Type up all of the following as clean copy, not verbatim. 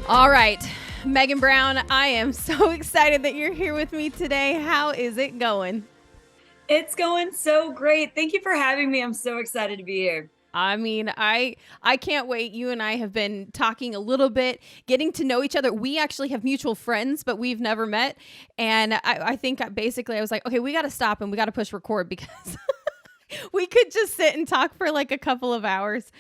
All right, Megan Brown, I am so excited that you're here with me today. How is it going? It's going so great. Thank you for having me. I'm so excited to be here. I mean, I can't wait. You and I have been talking a little bit, getting to know each other. We actually have mutual friends, but we've never met. And I think basically I was like, okay, we got to stop and we got to push record because we could just sit and talk for like a couple of hours.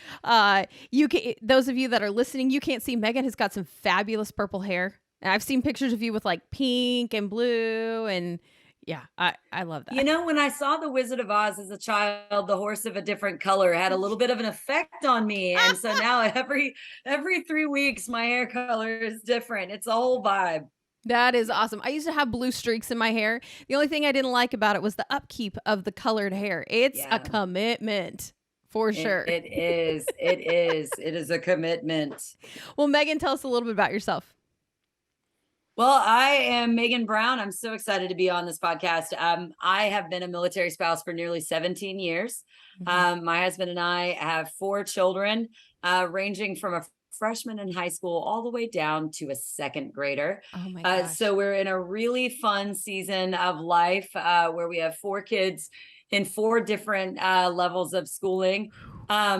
You can, those of you that are listening, you can't see Megan has got some fabulous purple hair. And I've seen pictures of you with like pink and blue and yeah, I love that. You know, when I saw The Wizard of Oz as a child, the horse of a different color had a little bit of an effect on me. And so now every 3 weeks, my hair color is different. It's a whole vibe. That is awesome. I used to have blue streaks in my hair. The only thing I didn't like about it was the upkeep of the colored hair. It's a commitment for sure. It is. It is. It is a commitment. Well, Megan, tell us a little bit about yourself. Well, I am Megan Brown. I'm so excited to be on this podcast. I have been a military spouse for nearly 17 years. My husband and I have 4 children, ranging from a freshman in high school all the way down to a second grader. Oh my gosh. So we're in a really fun season of life where we have 4 kids in 4 different levels of schooling.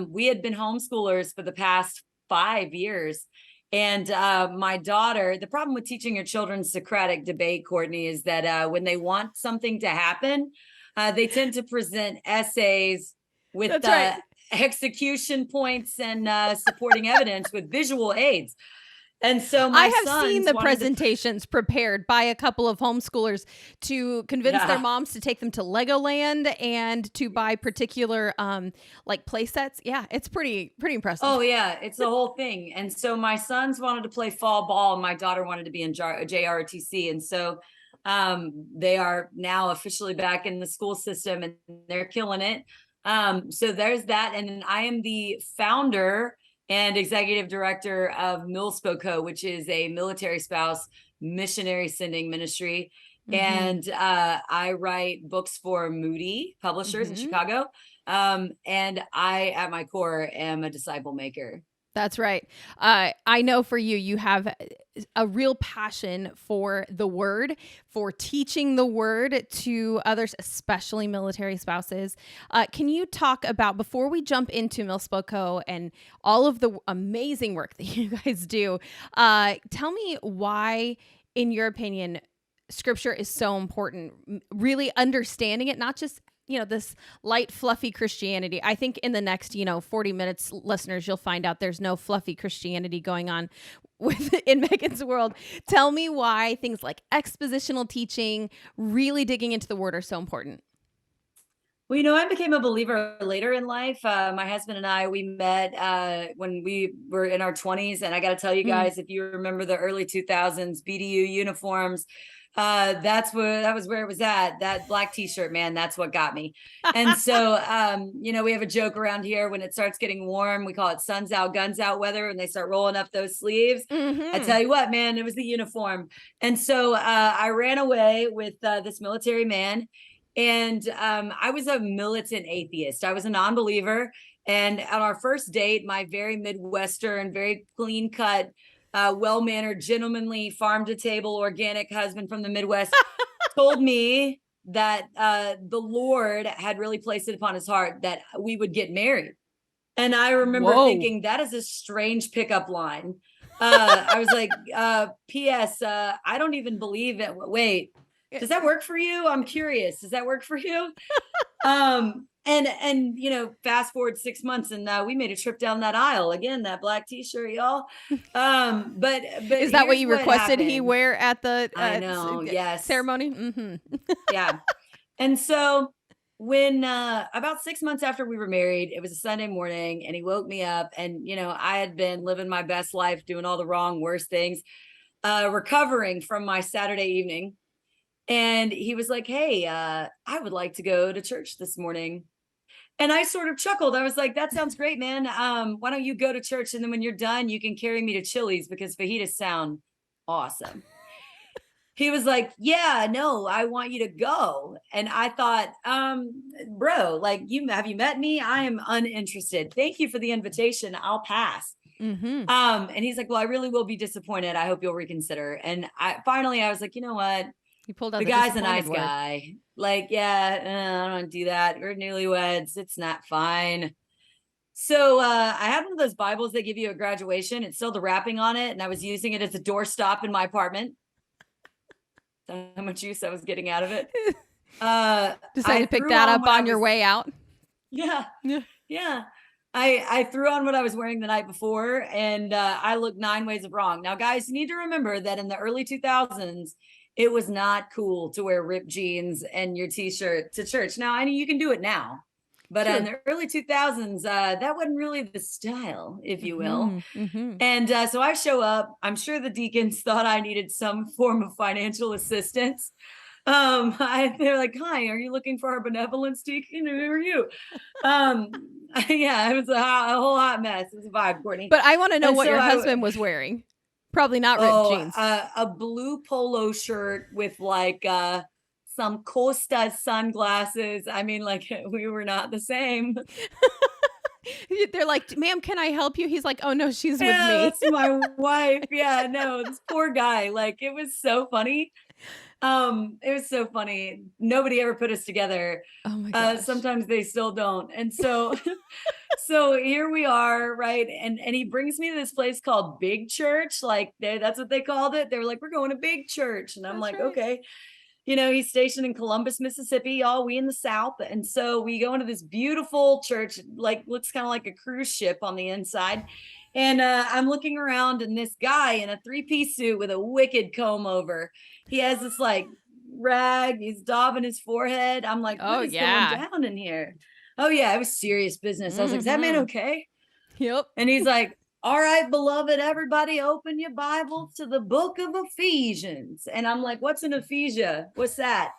We had been homeschoolers for the past 5 years. And my daughter, the problem with teaching your children Socratic debate, Courtney, is that when they want something to happen, they tend to present essays with execution points and supporting evidence with visual aids. And so I have seen the presentations prepared by a couple of homeschoolers to convince their moms to take them to Legoland and to buy particular like play sets. Yeah, it's pretty impressive. Oh yeah, it's the whole thing. And so my sons wanted to play fall ball and my daughter wanted to be in JROTC. And so they are now officially back in the school system and they're killing it. So there's that. And I am the founder and executive director of MilSpo Co, which is a military spouse missionary sending ministry. And I write books for Moody Publishers in Chicago. And I, at my core, am a disciple maker. That's right. I know for you, you have a real passion for the word, for teaching the word to others, especially military spouses. Can you talk about, before we jump into MilSpo Co and all of the amazing work that you guys do, tell me why, in your opinion, Scripture is so important, really understanding it, not just this light, fluffy Christianity. I think in the next, 40 minutes, listeners, you'll find out there's no fluffy Christianity going on in Megan's world. Tell me why things like expositional teaching, really digging into the word, are so important. Well, I became a believer later in life. My husband and I, we met when we were in our 20s. And I got to tell you guys, if you remember the early 2000s BDU uniforms, that was where it was at. That black t-shirt, man, that's what got me. And so, we have a joke around here when it starts getting warm, we call it suns out, guns out weather, and they start rolling up those sleeves. I tell you what, man, it was the uniform. And so, I ran away with, this military man, and, I was a militant atheist. I was a non-believer. And on our first date, my very Midwestern, very clean cut, well-mannered, gentlemanly, farm-to-table, organic husband from the Midwest told me that the Lord had really placed it upon his heart that we would get married. And I remember thinking, that is a strange pickup line. I was like, P.S., I don't even believe it. Wait, does that work for you? I'm curious. Does that work for you? And fast forward 6 months and we made a trip down that aisle again, that black t-shirt, y'all. But is that what you requested he wear at the yes, ceremony? Yeah. And so when about 6 months after we were married, it was a Sunday morning and he woke me up and, I had been living my best life, doing all the wrong, worst things, recovering from my Saturday evening. And he was like, hey, I would like to go to church this morning. And I sort of chuckled. I was like, that sounds great, man. Why don't you go to church? And then when you're done, you can carry me to Chili's because fajitas sound awesome. he was like, yeah, no, I want you to go. And I thought, bro, like, have you met me? I am uninterested. Thank you for the invitation. I'll pass. Mm-hmm. And he's like, well, I really will be disappointed. I hope you'll reconsider. And I was like, you know what? You pulled out The the guy's a nice disappointed word. guy. Like, yeah, I don't do that. We're newlyweds. It's not fine. So I had one of those Bibles they give you at graduation. It's still the wrapping on it. And I was using it as a doorstop in my apartment. How much use I was getting out of it. Decided to pick that up on your way out. Yeah. Yeah. I threw on what I was wearing the night before, and I looked 9 ways of wrong. Now, guys, you need to remember that in the early 2000s, it was not cool to wear ripped jeans and your t-shirt to church. Now, I mean, you can do it now, but in the early 2000s, that wasn't really the style, if you will. Mm-hmm. And so I show up. I'm sure the deacons thought I needed some form of financial assistance. They're like, hi, are you looking for our benevolence deacon? Who are you? Yeah, it was a whole hot mess. It was a vibe, Courtney. But I want to know what your husband was wearing. Probably not ripped jeans. A blue polo shirt with like some Costa sunglasses. I mean, like, we were not the same. They're like, ma'am, can I help you? He's like, oh no, she's with me. That's my wife. Yeah, no, this poor guy. Like, it was so funny. It was so funny. Nobody ever put us together. Oh my gosh. Sometimes they still don't. And so, so here we are, right? And he brings me to this place called Big Church. Like, that's what they called it. They were like, we're going to Big Church. And I'm like, okay. You know, he's stationed in Columbus, Mississippi, y'all, we in the South. And so we go into this beautiful church, like, looks kind of like a cruise ship on the inside. And I'm looking around, and this guy in a 3-piece suit with a wicked comb over, he has this like rag, he's daubing his forehead. I'm like, what is going down in here? Oh yeah, it was serious business. I was like, is that man okay? Yep. And he's like, all right, beloved, everybody open your Bibles to the book of Ephesians. And I'm like, what's an Ephesia? What's that?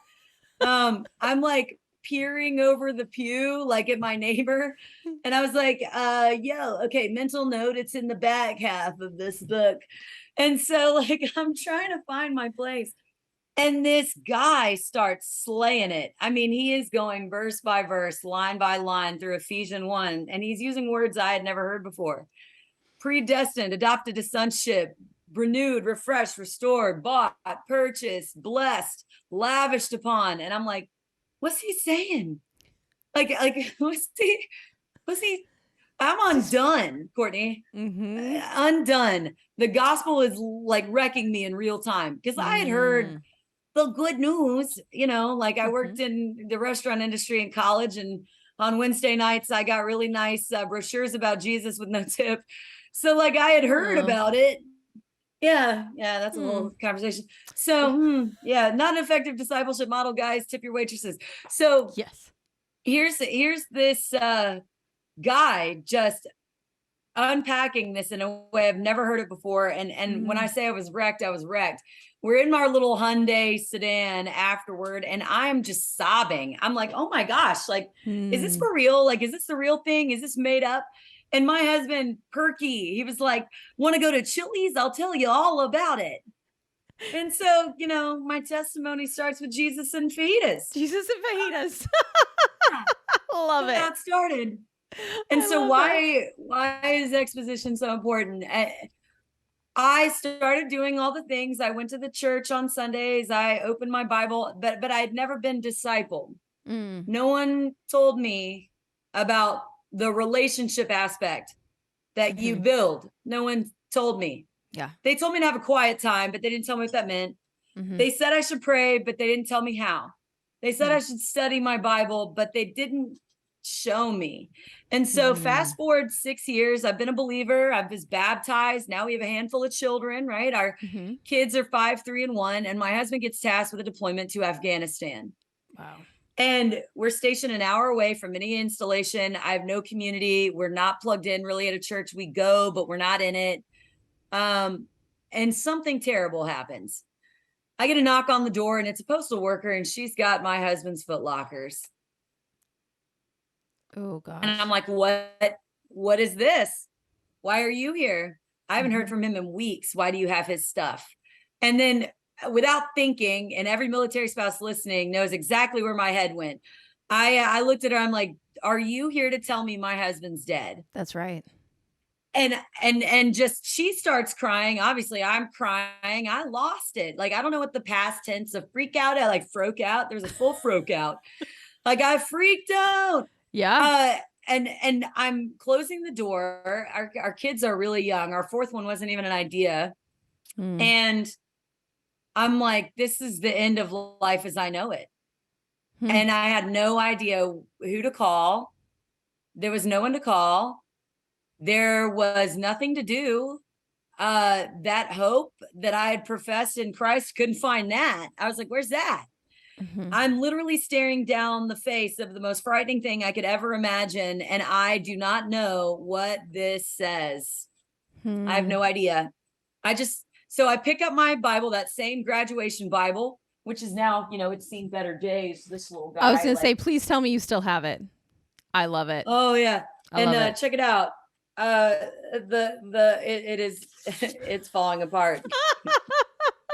I'm like peering over the pew, like at my neighbor. And I was like, okay, mental note, it's in the back half of this book. And so like, I'm trying to find my place. And this guy starts slaying it. I mean, he is going verse by verse, line by line through Ephesians 1. And he's using words I had never heard before. Predestined, adopted to sonship, renewed, refreshed, restored, bought, purchased, blessed, lavished upon. And I'm like, what's he saying? Like, what's he? I'm undone, Courtney. Mm-hmm. Undone. The gospel is like wrecking me in real time, because I had heard the good news, you know, like I worked in the restaurant industry in college, and on Wednesday nights, I got really nice brochures about Jesus with no tip. So like I had heard about it. Yeah, that's a little conversation. So yeah, not an effective discipleship model, guys. Tip your waitresses. So yes, here's this guy just unpacking this in a way I've never heard it before. And when I say I was wrecked, I was wrecked. We're in our little Hyundai sedan afterward, and I'm just sobbing. I'm like, oh my gosh, like, is this for real? Like, is this the real thing? Is this made up? And my husband, Perky, he was like, want to go to Chili's? I'll tell you all about it. And so, you know, my testimony starts with Jesus and fajitas. Jesus and fajitas. Love it. Got started. And so why is exposition so important? I started doing all the things. I went to the church on Sundays. I opened my Bible, but I had never been discipled. No one told me about the relationship aspect that you build. No one told me. Yeah. They told me to have a quiet time, but they didn't tell me what that meant. They said I should pray, but they didn't tell me how. They said I should study my Bible, but they didn't show me. And so fast forward 6 years, I've been a believer. I was baptized. Now we have a handful of children, right? Our kids are 5, 3, and 1. And my husband gets tasked with a deployment to Afghanistan. Wow. And we're stationed an hour away from any installation. I have no community. We're not plugged in really at a church. We go, but we're not in it. And something terrible happens. I get a knock on the door, and it's a postal worker, and she's got my husband's Foot Lockers. Oh gosh. And I'm like, what is this? Why are you here? I haven't heard from him in weeks. Why do you have his stuff? And then without thinking, and every military spouse listening knows exactly where my head went. I looked at her, I'm like, are you here to tell me my husband's dead? That's right. And just, she starts crying. Obviously I'm crying. I lost it. Like, I don't know what the past tense of freak out. I like froke out. There's a full froke out. Like, I freaked out. Yeah. And I'm closing the door. Our kids are really young. Our fourth one wasn't even an idea. And I'm like, this is the end of life as I know it. And I had no idea who to call. There was no one to call. There was nothing to do. That hope that I had professed in Christ, couldn't find that. I was like, where's that? I'm literally staring down the face of the most frightening thing I could ever imagine. And I do not know what this says. I have no idea. So I pick up my Bible, that same graduation Bible, which is now, it's seen better days. This little guy. I was going to say, please tell me you still have it. I love it. Oh yeah. I love it. Check it out. It's falling apart.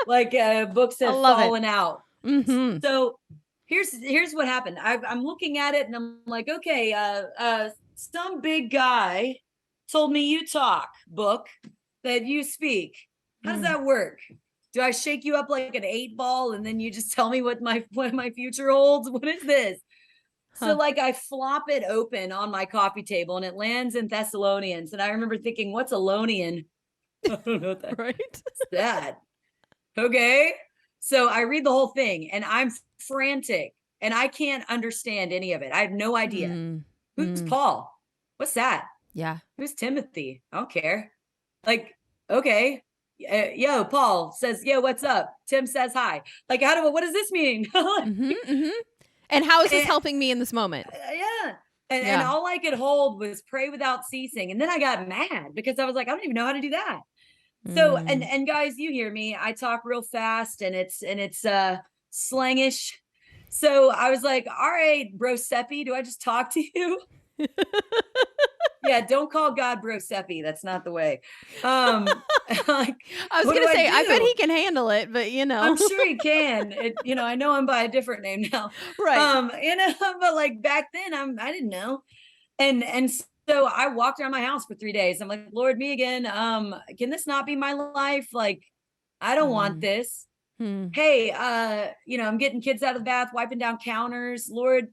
Like books have fallen out. So here's what happened. I'm looking at it and I'm like, okay, some big guy told me you talk, book, that you speak. How does that work? Do I shake you up like an 8-ball and then you just tell me what my future holds? What is this? So like I flop it open on my coffee table and it lands in Thessalonians. And I remember thinking, what's Alonian? I don't know what that. Right. What's that? Okay. So I read the whole thing and I'm frantic and I can't understand any of it. I have no idea. Who's Paul? What's that? Yeah. Who's Timothy? I don't care. Like, okay. Yo, Paul says, yo, what's up? Tim says hi. Like, what does this mean? And how is this helping me in this moment? Yeah. And all I could hold was pray without ceasing. And then I got mad because I was like, I don't even know how to do that. So, and guys, you hear me, I talk real fast and it's slangish. So I was like, all right, bro Seppi, do I just talk to you? Yeah, don't call God bro Seppi. That's not the way. Like, I was going to say, I bet he can handle it, but I'm sure he can. I know him by a different name now. Right. But like back then I didn't know. And so I walked around my house for 3 days. I'm like, Lord, me again. Can this not be my life? Like, I don't want this. Hey, I'm getting kids out of the bath, wiping down counters. Lord,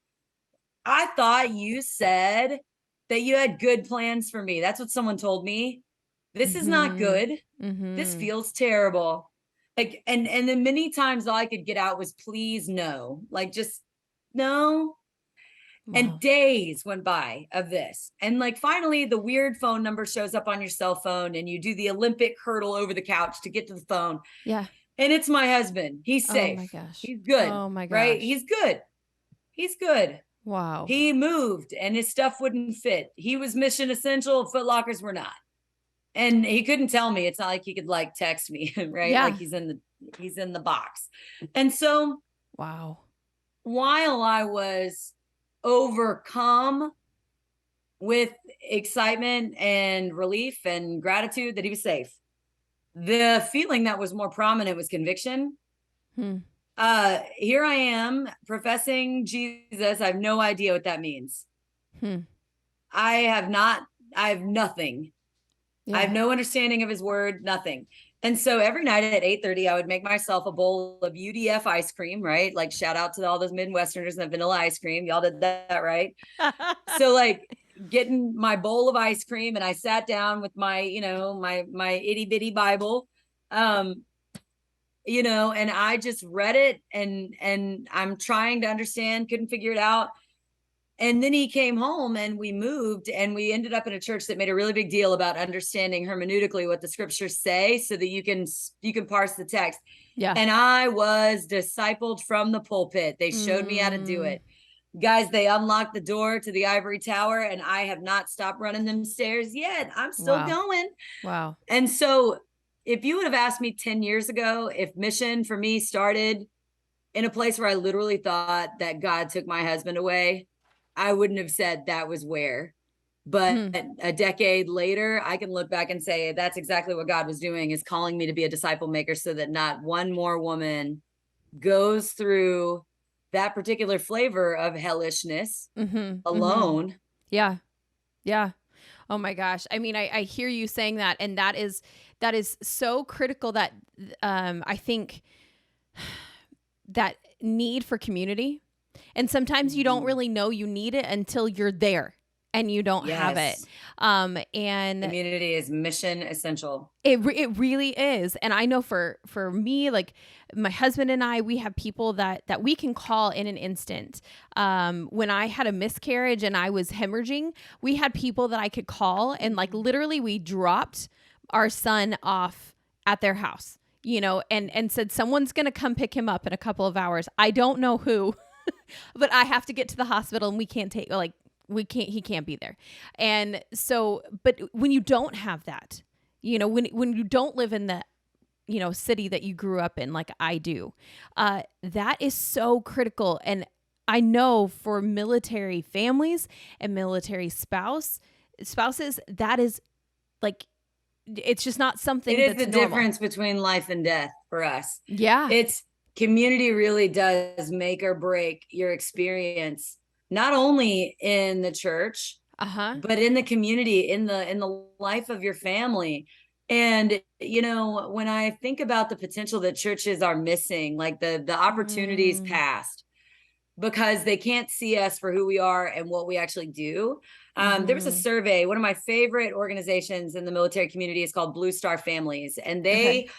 I thought you said that you had good plans for me. That's what someone told me. This is not good. This feels terrible. Like, and then many times all I could get out was please no. Like, just no. Wow. And days went by of this. And like finally the weird phone number shows up on your cell phone and you do the Olympic hurdle over the couch to get to the phone. Yeah. And it's my husband. He's safe. Oh my gosh. He's good. Oh my gosh. Right? He's good. He's good. Wow. He moved and his stuff wouldn't fit. He was mission essential. Foot Lockers were not. And he couldn't tell me. It's not like he could like text me, right? Yeah. Like he's in the box. And so wow. While I was overcome with excitement and relief and gratitude that he was safe, the feeling that was more prominent was conviction. Here I am professing Jesus. I have no idea what that means. I have nothing. Yeah. I have no understanding of his word, nothing. And so every night at 8:30, I would make myself a bowl of UDF ice cream, right? Like shout out to all those Midwesterners and the vanilla ice cream. Y'all did that, right? So like getting my bowl of ice cream and I sat down with my, my itty bitty Bible, and I just read it and I'm trying to understand, couldn't figure it out. And then he came home and we moved and we ended up in a church that made a really big deal about understanding hermeneutically what the scriptures say so that you can parse the text. Yeah. And I was discipled from the pulpit. They showed me how to do it. Guys, they unlocked the door to the ivory tower and I have not stopped running them stairs yet. I'm still going. Wow. And so if you would have asked me 10 years ago, if mission for me started in a place where I literally thought that God took my husband away, I wouldn't have said that was where. But Hmm. a decade later, I can look back and say that's exactly what God was doing, is calling me to be a disciple maker so that not one more woman goes through that particular flavor of hellishness alone. Yeah. Yeah. Oh my gosh. I mean, I hear you saying that, and that is so critical, that I think that need for community. And sometimes you don't Mhm. really know you need it until you're there and you don't have it. Yes. And Community is mission essential. it really is. And I know for me, like my husband and I, we have people that we can call in an instant. When I had a miscarriage and I was hemorrhaging, we had people that I could call, and like literally we dropped our son off at their house, you know, and said someone's going to come pick him up in a couple of hours. I don't know who, but I have to get to the hospital, and we can't take, like, he can't be there. And so, but when you don't have that, you know, when you don't live in the, you know, city that you grew up in, like I do, that is so critical. And I know for military families and military spouses, that is like, it's just not It something is that's the normal. difference between life and death for us. Yeah. It's community really does make or break your experience, not only in the church, Uh-huh. but in the community, in the life of your family. And you know, when I think about the potential that churches are missing, like the opportunities Mm. past, because they can't see us for who we are and what we actually do. There was a Mm-hmm. survey. One of my favorite organizations in the military community is called Blue Star Families, and Okay.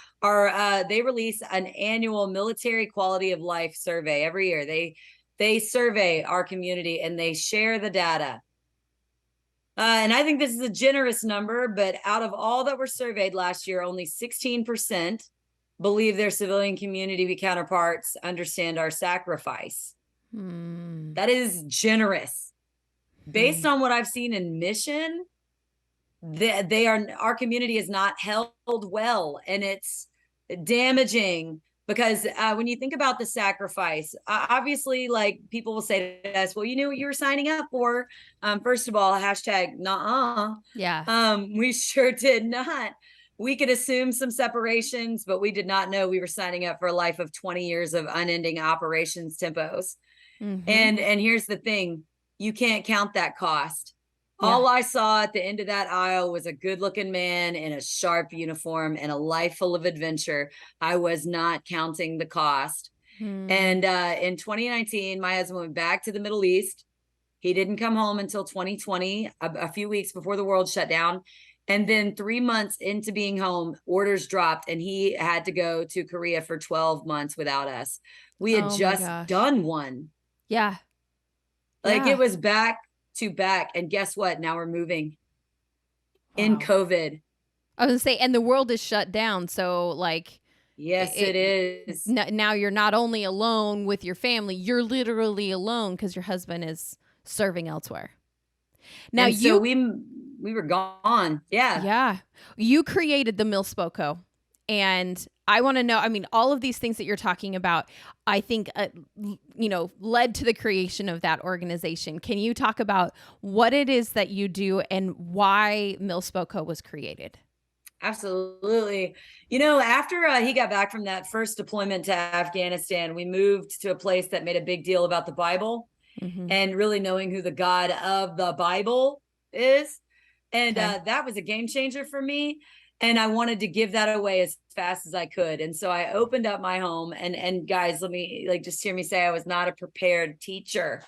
they release an annual military quality of life survey every year. They survey our community and they share the data. And I think this is a generous number, but out of all that were surveyed last year, only 16% believe their civilian community counterparts understand our sacrifice. Mm. That is generous. Based Mm. on what I've seen in mission, they are, our community is not held well, and it's damaging because when you think about the sacrifice, obviously, like people will say to us, well, you knew what you were signing up for. First of all, hashtag nah. Yeah. We sure did not. We could assume some separations, but we did not know we were signing up for a life of 20 years of unending operations tempos. Mm-hmm. And here's the thing, you can't count that cost. Yeah. All I saw at the end of that aisle was a good looking man in a sharp uniform and a life full of adventure. I was not counting the cost. Mm. And in 2019, my husband went back to the Middle East. He didn't come home until 2020, a few weeks before the world shut down. And then 3 months into being home, orders dropped, and he had to go to Korea for 12 months without us. We had Oh my just gosh. done one. Yeah. Like Yeah. it was back to back. And guess what? Now we're moving in Wow. COVID. I was gonna say, and the world is shut down, so like Yes, it is. now you're not only alone with your family, you're literally alone because your husband is serving elsewhere. Now And so you, we were gone. Yeah. yeah, you created the MilSpo Co, and I want to know. I mean, all of these things that you're talking about, I think, you know, led to the creation of that organization. Can you talk about what it is that you do and why MilSpo Co was created? Absolutely. You know, after he got back from that first deployment to Afghanistan, we moved to a place that made a big deal about the Bible Mm-hmm. and really knowing who the God of the Bible is. And Okay. that was a game changer for me. And I wanted to give that away as fast as I could. And so I opened up my home, and guys, let me like just hear me say I was not a prepared teacher.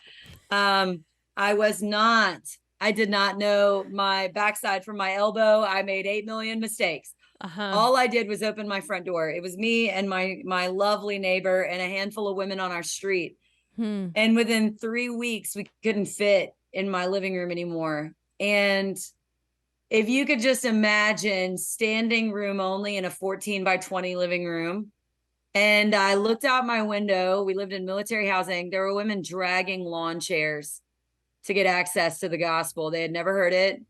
Um, I was not. I did not know my backside from my elbow. I made 8 million mistakes. Uh huh. All I did was open my front door. It was me and my lovely neighbor and a handful of women on our street. Hmm. And within 3 weeks, we couldn't fit in my living room anymore. And if you could just imagine standing room only in a 14 by 20 living room. And I looked out my window. We lived in military housing. There were women dragging lawn chairs to get access to the gospel. They had never heard it.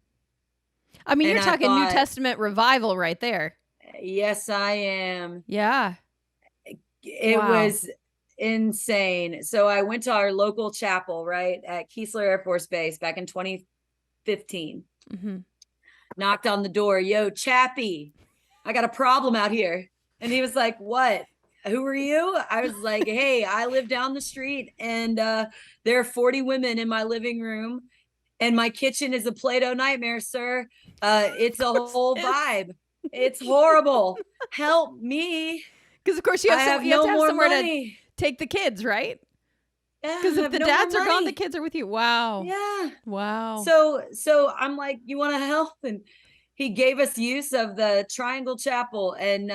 I mean, And you're I talking New thought, Testament revival right there. yes, I am. Yeah. It Wow. was insane. So I went to our local chapel, right, at Keesler Air Force Base back in 2015. 15. Knocked on the door. Yo, Chappie, I got a problem out here. And he was like, what? Who are you? I was like, hey, I live down the street and there are 40 women in my living room and my kitchen is a Play-Doh nightmare, sir. It's a whole vibe. It's horrible. Help me. Because of course you have to have somewhere money. to take the kids, right? Yeah, Because if the dads are gone, the money. kids are with you. Wow. Yeah. Wow. So I'm like, you want to help? And he gave us use of the Triangle Chapel, and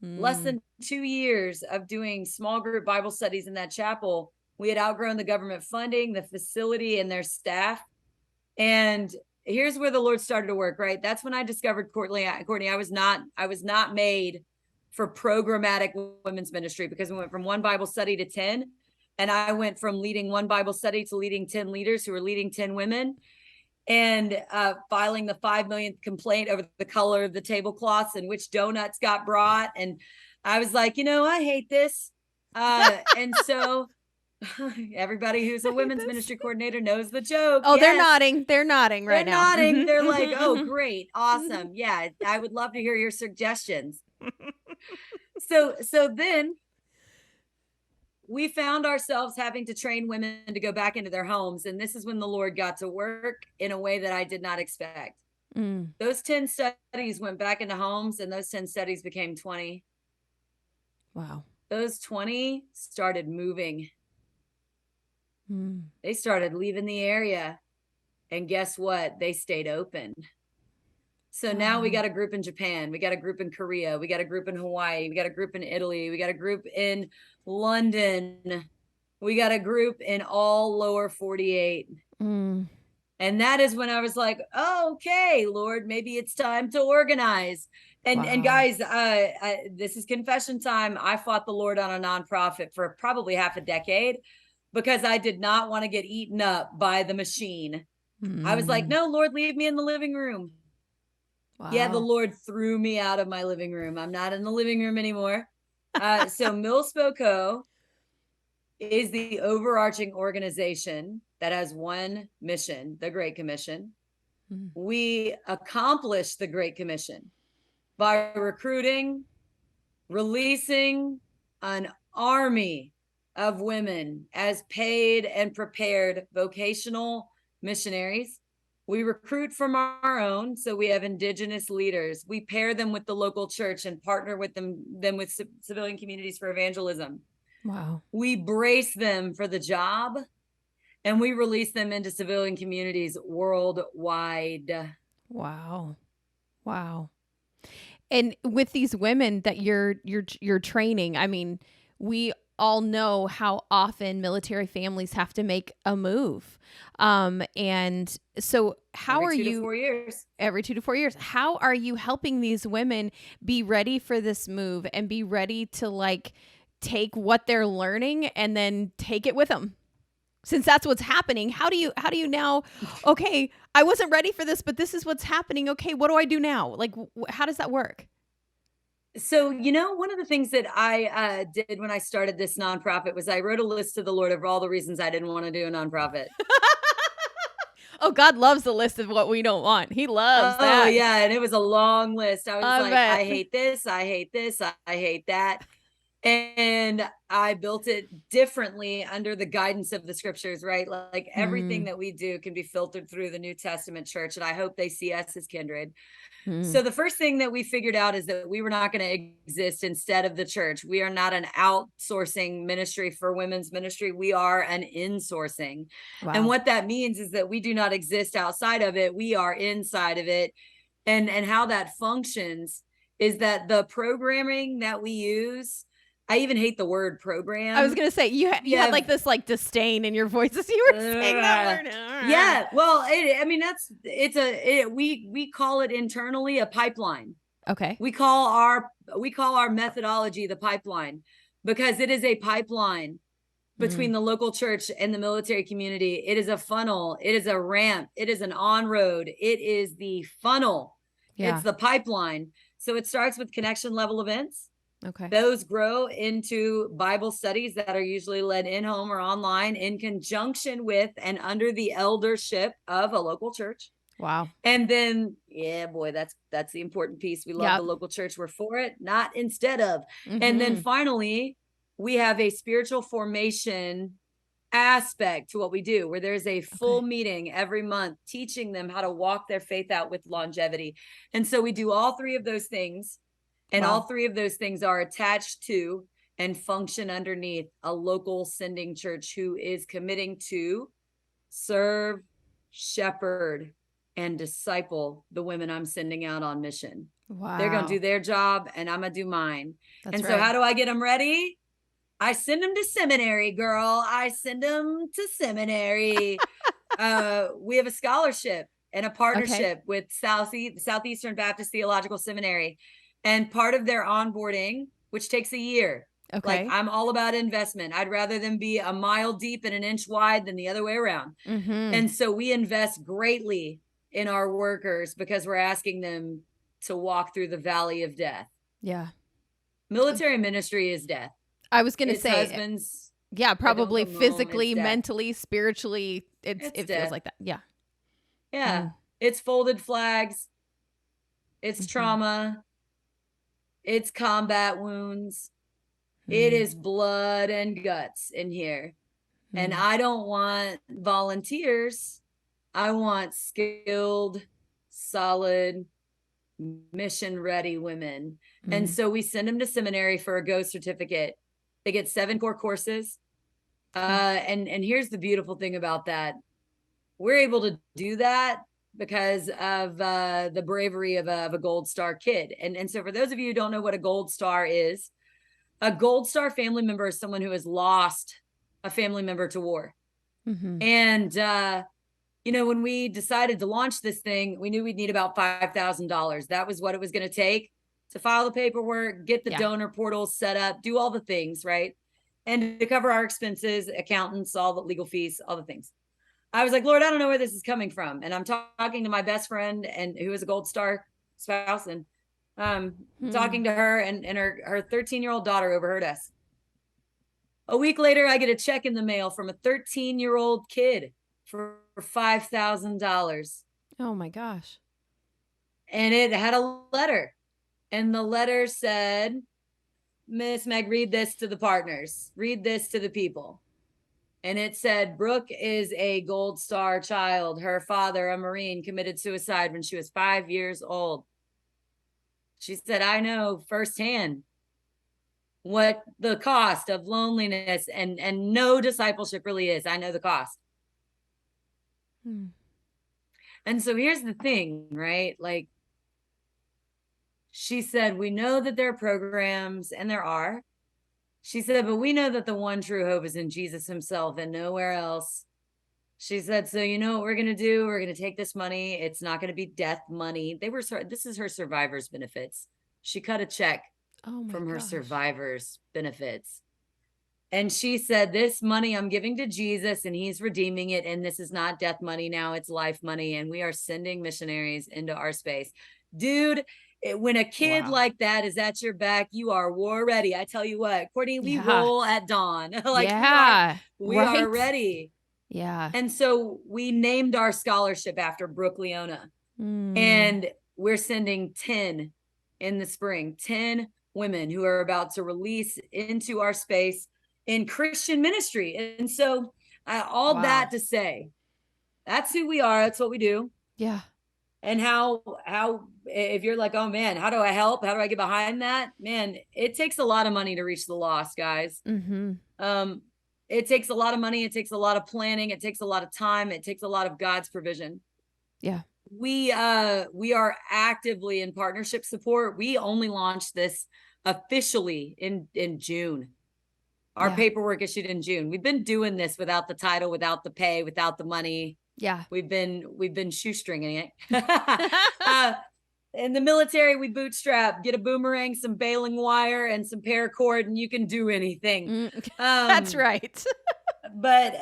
less than 2 years of doing small group Bible studies in that chapel, we had outgrown the government funding, the facility, and their staff. And here's where the Lord started to work, right? That's when I discovered Courtney. I was not made for programmatic women's ministry, because we went from one Bible study to 10. And I went from leading one Bible study to leading 10 leaders who were leading 10 women, and filing the 5 millionth complaint over the color of the tablecloths and which donuts got brought. And I was like, I hate this. And so everybody who's a women's ministry coordinator knows the joke. Oh, yes. They're nodding. They're nodding right now. They're nodding. They're like, oh, great. Awesome. Yeah. I would love to hear your suggestions. So then we found ourselves having to train women to go back into their homes. And this is when the Lord got to work in a way that I did not expect. Those 10 studies went back into homes, and those 10 studies became 20. Wow. Those 20 started moving. They started leaving the area. And guess what? They stayed open. So now we got a group in Japan. We got a group in Korea. We got a group in Hawaii. We got a group in Italy. We got a group in London. We got a group in all lower 48. And that is when I was like, oh, okay, Lord, maybe it's time to organize. And guys, this is confession time. I fought the Lord on a nonprofit for probably half a decade because I did not want to get eaten up by the machine. I was like, no, Lord, leave me in the living room. Wow. Yeah, the Lord threw me out of my living room. I'm not in the living room anymore. So MilSpo Co is the overarching organization that has one mission, the Great Commission. We accomplish the Great Commission by recruiting, releasing an army of women as paid and prepared vocational missionaries. We recruit from our own, so we have indigenous leaders. We pair them with the local church and partner with them with civilian communities for evangelism. Wow. We brace them for the job, and we release them into civilian communities worldwide. Wow. And with these women that you're training, I mean, we all know how often military families have to make a move. And so how are you every 2 to 4 years? Every 2 to 4 years. How are you helping these women be ready for this move and be ready to take what they're learning and then take it with them? Since that's what's happening, how do you now, okay, I wasn't ready for this, but this is what's happening. Okay, what do I do now? How does that work? So, one of the things that I did when I started this nonprofit was I wrote a list to the Lord of all the reasons I didn't want to do a nonprofit. Oh, God loves the list of what we don't want. He loves that. Oh, yeah. And it was a long list. I was bet. I hate this. I hate this. I hate that. And I built it differently under the guidance of the scriptures, right? Like everything that we do can be filtered through the New Testament church. And I hope they see us as kindred. So the first thing that we figured out is that we were not going to exist instead of the church. We are not an outsourcing ministry for women's ministry. We are an insourcing. Wow. And what that means is that we do not exist outside of it. We are inside of it. And how that functions is that the programming that we use, I even hate the word program. I was going to say, you had this disdain in your voice as you were saying that word. Yeah. Well, we call it internally a pipeline. Okay. We call our methodology the pipeline because it is a pipeline between the local church and the military community. It is a funnel. It is a ramp. It is an on-road. It is the funnel. Yeah. It's the pipeline. So it starts with connection level events. Okay. Those grow into Bible studies that are usually led in home or online in conjunction with and under the eldership of a local church. Wow. And then, yeah, boy, that's the important piece. We love the Yep. local church. We're for it, not instead of. And then Mm-hmm. finally, we have a spiritual formation aspect to what we do, where there's a full Okay. meeting every month teaching them how to walk their faith out with longevity. And so we do all three of those things. And all Wow. three of those things are attached to and function underneath a local sending church who is committing to serve, shepherd, and disciple the women I'm sending out on mission. They're going to do Wow. their job and I'm going to do mine. That's And so, right. how do I get them ready? I send them to seminary, girl. I send them to seminary. We have a scholarship and a Okay. partnership with Southeastern Baptist Theological Seminary. And part of their onboarding, which takes a year, like, Okay. I'm all about investment. I'd rather them be a mile deep and an inch wide than the other way around. Mm-hmm. And so we invest greatly in our workers because we're asking them to walk through the valley of death. Yeah. Military ministry is death. I was gonna It's say, husbands yeah, that don't probably come home. It's physically, death. mentally, spiritually, It's it feels death. like that. Yeah. Yeah. Mm. It's folded flags. It's Mm-hmm. trauma. It's combat wounds. It Mm. is blood and guts in here. And Mm. I don't want volunteers. I want skilled, solid, mission ready women. And Mm. so we send them to seminary for a Go certificate. They get 7 core courses. Okay. And here's the beautiful thing about that. We're able to do that because of the bravery of a Gold Star kid. And so for those of you who don't know what a Gold Star is, a Gold Star family member is someone who has lost a family member to war. Mm-hmm. And when we decided to launch this thing, we knew we'd need about $5,000. That was what it was going to take to file the paperwork, get the Yeah. donor portal set up, do all the things, right? And to cover our expenses, accountants, all the legal fees, all the things. I was like, Lord, I don't know where this is coming from. And I'm talking to my best friend and who is a Gold Star spouse, and talking to her, and her 13-year-old daughter overheard us. A week later, I get a check in the mail from a 13-year-old kid for $5,000. Oh my gosh. And it had a letter. And the letter said, Miss Meg, read this to the partners. Read this to the people. And it said, Brooke is a Gold Star child. Her father, a Marine, committed suicide when she was 5 years old. She said, I know firsthand what the cost of loneliness and no discipleship really is. I know the cost. Hmm. And so here's the thing, right? Like, she said, we know that there are programs, and there are. She said, but we know that the one true hope is in Jesus himself and nowhere else. She said, so you know what we're going to do? We're going to take this money. It's not going to be death money. This is her survivor's benefits. She cut a check from her survivor's benefits. And she said, this money I'm giving to Jesus and he's redeeming it. And this is not death money now, it's life money. And we are sending missionaries into our space. Dude, when a kid like that is at your back, you are war ready. I tell you what, Courtney, we roll at dawn. Like, Yeah. we are ready. Yeah. And so we named our scholarship after Brooke Leona. And we're sending 10 in the spring, 10 women who are about to release into our space in Christian ministry. And so all that to say, that's who we are. That's what we do. Yeah. And how if you're like, oh man, how do I help? How do I get behind that? Man, it takes a lot of money to reach the lost, guys. It takes a lot of money. It takes a lot of planning. It takes a lot of time. It takes a lot of God's provision. Yeah. We are actively in partnership support. We only launched this officially in June. Our paperwork issued in June. We've been doing this without the title, without the pay, without the money. Yeah. We've been shoestringing it. In the military, we bootstrap, get a boomerang, some baling wire, and some paracord, and you can do anything. That's right. but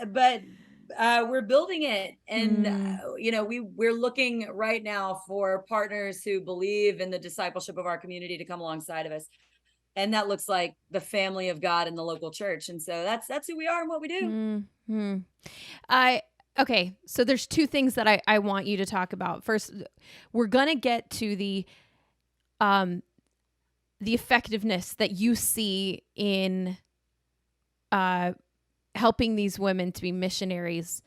we're building it, and we're looking right now for partners who believe in the discipleship of our community to come alongside of us. And that looks like the family of God in the local church. And so that's who we are and what we do. Okay, so there's two things that I want you to talk about. First, we're gonna get to um the effectiveness that you see in helping these women to be missionaries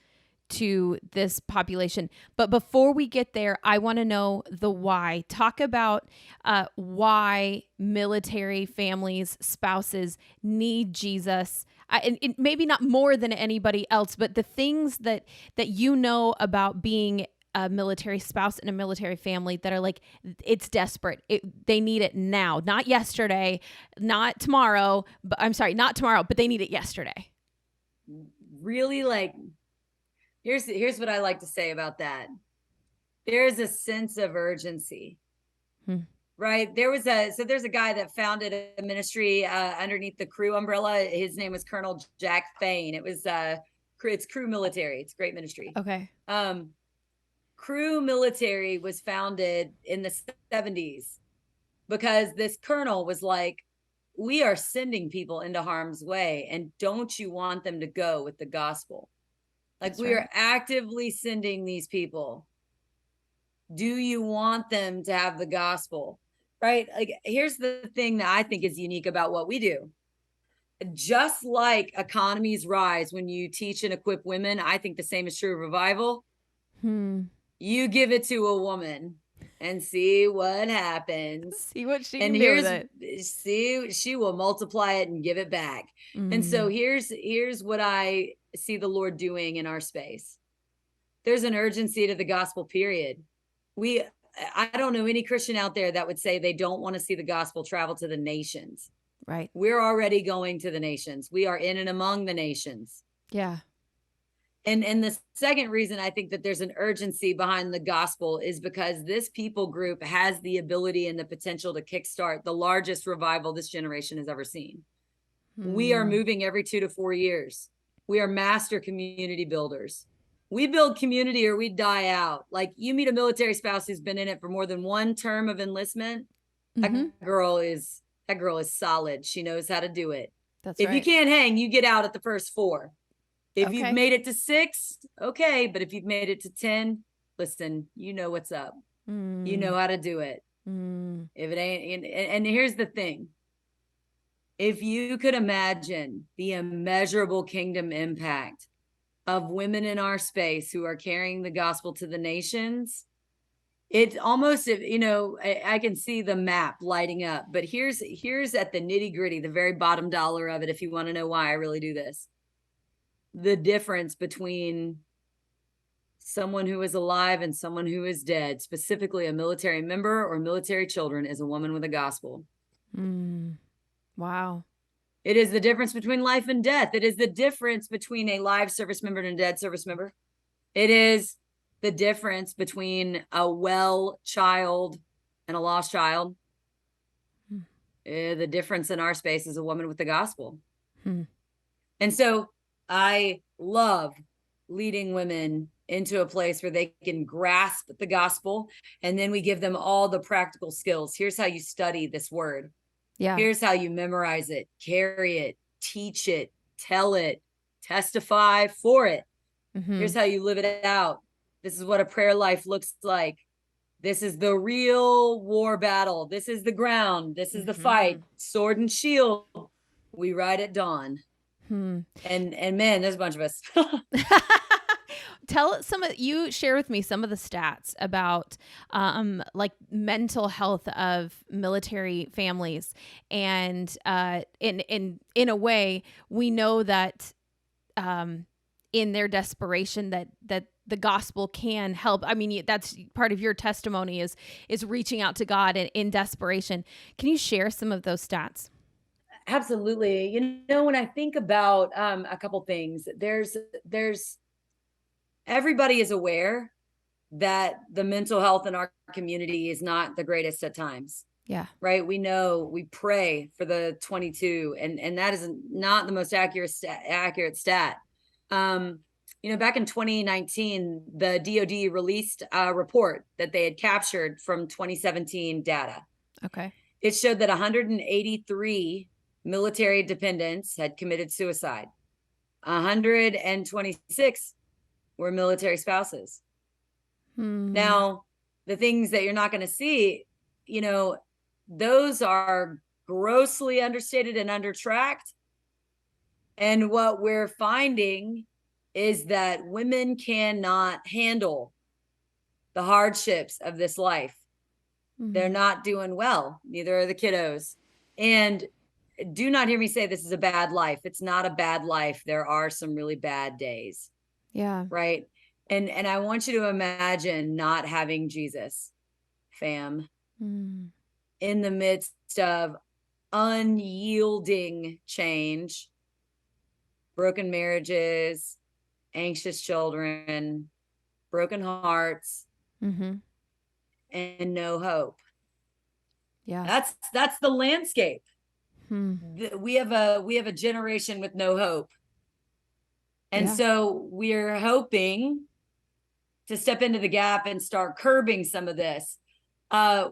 to this population. But before we get there, I want to know the why. Talk about why military families, spouses need Jesus. And maybe not more than anybody else, but the things that you know about being a military spouse and a military family that are like, it's desperate. They need it now, not yesterday, not tomorrow. But I'm sorry, not tomorrow, but they need it yesterday. Really, like, here's what I like to say about that. There's a sense of urgency. Right. There's a guy that founded a ministry underneath the Crew umbrella. His name was Colonel Jack Fain. It's Crew Military. It's a great ministry. Okay. Crew Military was founded in the 70s because this colonel was like, we are sending people into harm's way, and don't you want them to go with the gospel? Like, That's we right. are actively sending these people. Do you want them to have the gospel? Right? Like, here's the thing that I think is unique about what we do. Just like economies rise when you teach and equip women, I think the same is true of revival. You give it to a woman and see what happens. See what she and can do with it. See, she will multiply it and give it back. And so here's what I see the Lord doing in our space. There's an urgency to the gospel, period. I don't know any Christian out there that would say they don't want to see the gospel travel to the nations. Right. We're already going to the nations. We are in and among the nations. Yeah. And the second reason I think that there's an urgency behind the gospel is because this people group has the ability and the potential to kickstart the largest revival this generation has ever seen. We are moving every 2 to 4 years. We are master community builders. We build community or we die out. Like, you meet a military spouse who's been in it for more than one term of enlistment. That girl is solid. She knows how to do it. That's if right. you can't hang, you get out at the first 4. If Okay. you've made it to 6, okay. But if you've made it to 10, listen, you know what's up. You know how to do it. If it ain't, and here's the thing. If you could imagine the immeasurable kingdom impact of women in our space who are carrying the gospel to the nations, it's almost, I can see the map lighting up. But here's at the nitty gritty, the very bottom dollar of it, if you want to know why I really do this. The difference between someone who is alive and someone who is dead, specifically a military member or military children, is a woman with a gospel. Wow. It is the difference between life and death. It is the difference between a live service member and a dead service member. It is the difference between a well child and a lost child. The difference in our space is a woman with the gospel. And so I love leading women into a place where they can grasp the gospel, and then we give them all the practical skills. Here's how you study this word. Yeah. Here's how you memorize it, carry it, teach it, tell it, testify for it. Here's how you live it out. This is what a prayer life looks like. This is the real war battle. This is the ground. This is the fight. Sword and shield. We ride at dawn. And man, there's a bunch of us. You share with me some of the stats about like mental health of military families, and in a way we know that in their desperation that the gospel can help. I mean, that's part of your testimony is reaching out to God in desperation. Can you share some of those stats? Absolutely. When I think about a couple things, there's everybody is aware that the mental health in our community is not the greatest at times. Yeah. Right. We know, we pray for the 22, and that is not the most accurate stat. Back in 2019, the DoD released a report that they had captured from 2017 data. Okay. It showed that 183 military dependents had committed suicide. 126 we're military spouses. Hmm. Now, the things that you're not going to see, you know, those are grossly understated and undertracked. And what we're finding is that women cannot handle the hardships of this life. They're not doing well. Neither are the kiddos. And do not hear me say this is a bad life. It's not a bad life. There are some really bad days. Yeah. Right. And I want you to imagine not having Jesus, fam, in the midst of unyielding change, broken marriages, anxious children, broken hearts, and no hope. Yeah. That's the landscape. We have a generation with no hope. And so we're hoping to step into the gap and start curbing some of this.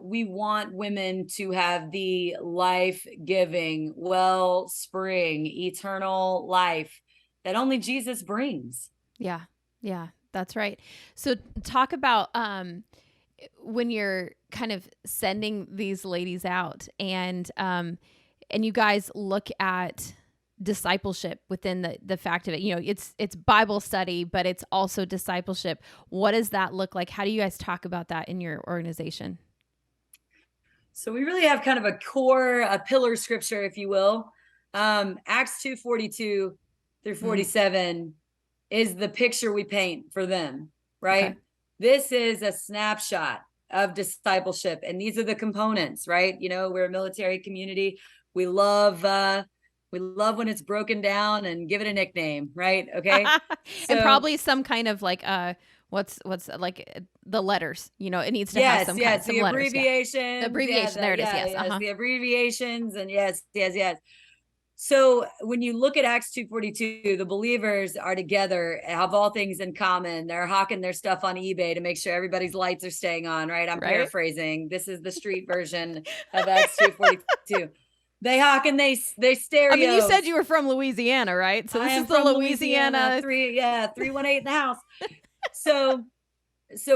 We want women to have the life-giving, wellspring, eternal life that only Jesus brings. Yeah. Yeah. That's right. So talk about when you're kind of sending these ladies out and you guys look at discipleship within the fact of it. You know, it's Bible study, but it's also discipleship. What does that look like? How do you guys talk about that in your organization? So we really have kind of a pillar scripture, if you will. Acts 2:42 through 47 is the picture we paint for them, right? Okay. This is a snapshot of discipleship, and these are the components, right? You know, we're a military community. We love when it's broken down and give it a nickname, right? Okay. And probably some kind of like what's like the letters, you know, it needs to have some kind of some letters. Abbreviations. Yeah. The abbreviation. There it is. Yes. The abbreviations and yes. So when you look at Acts 2:42, the believers are together, have all things in common. They're hawking their stuff on eBay to make sure everybody's lights are staying on, right? I'm paraphrasing. This is the street version of Acts 2:42. They hawk and they stereo. I mean, you said you were from Louisiana, right? So this is the Louisiana 318 in the house. So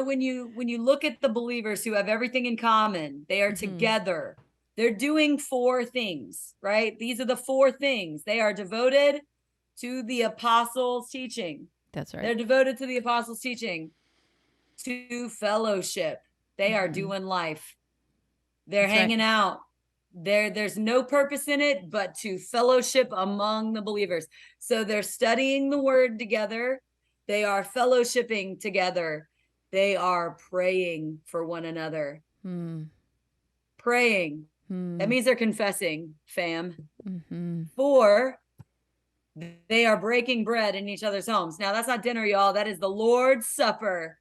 when you look at the believers who have everything in common, they are together. They're doing 4 things, right? These are the 4 things. They are devoted to the apostles' teaching. That's right. They're devoted to the apostles' teaching, to fellowship. They are doing life. They're hanging out. There's no purpose in it but to fellowship among the believers. So they're studying the word together. They are fellowshipping together. They are praying for one another. Praying. That means they're confessing, fam. 4, they are breaking bread in each other's homes. Now, that's not dinner, y'all. That is the Lord's Supper.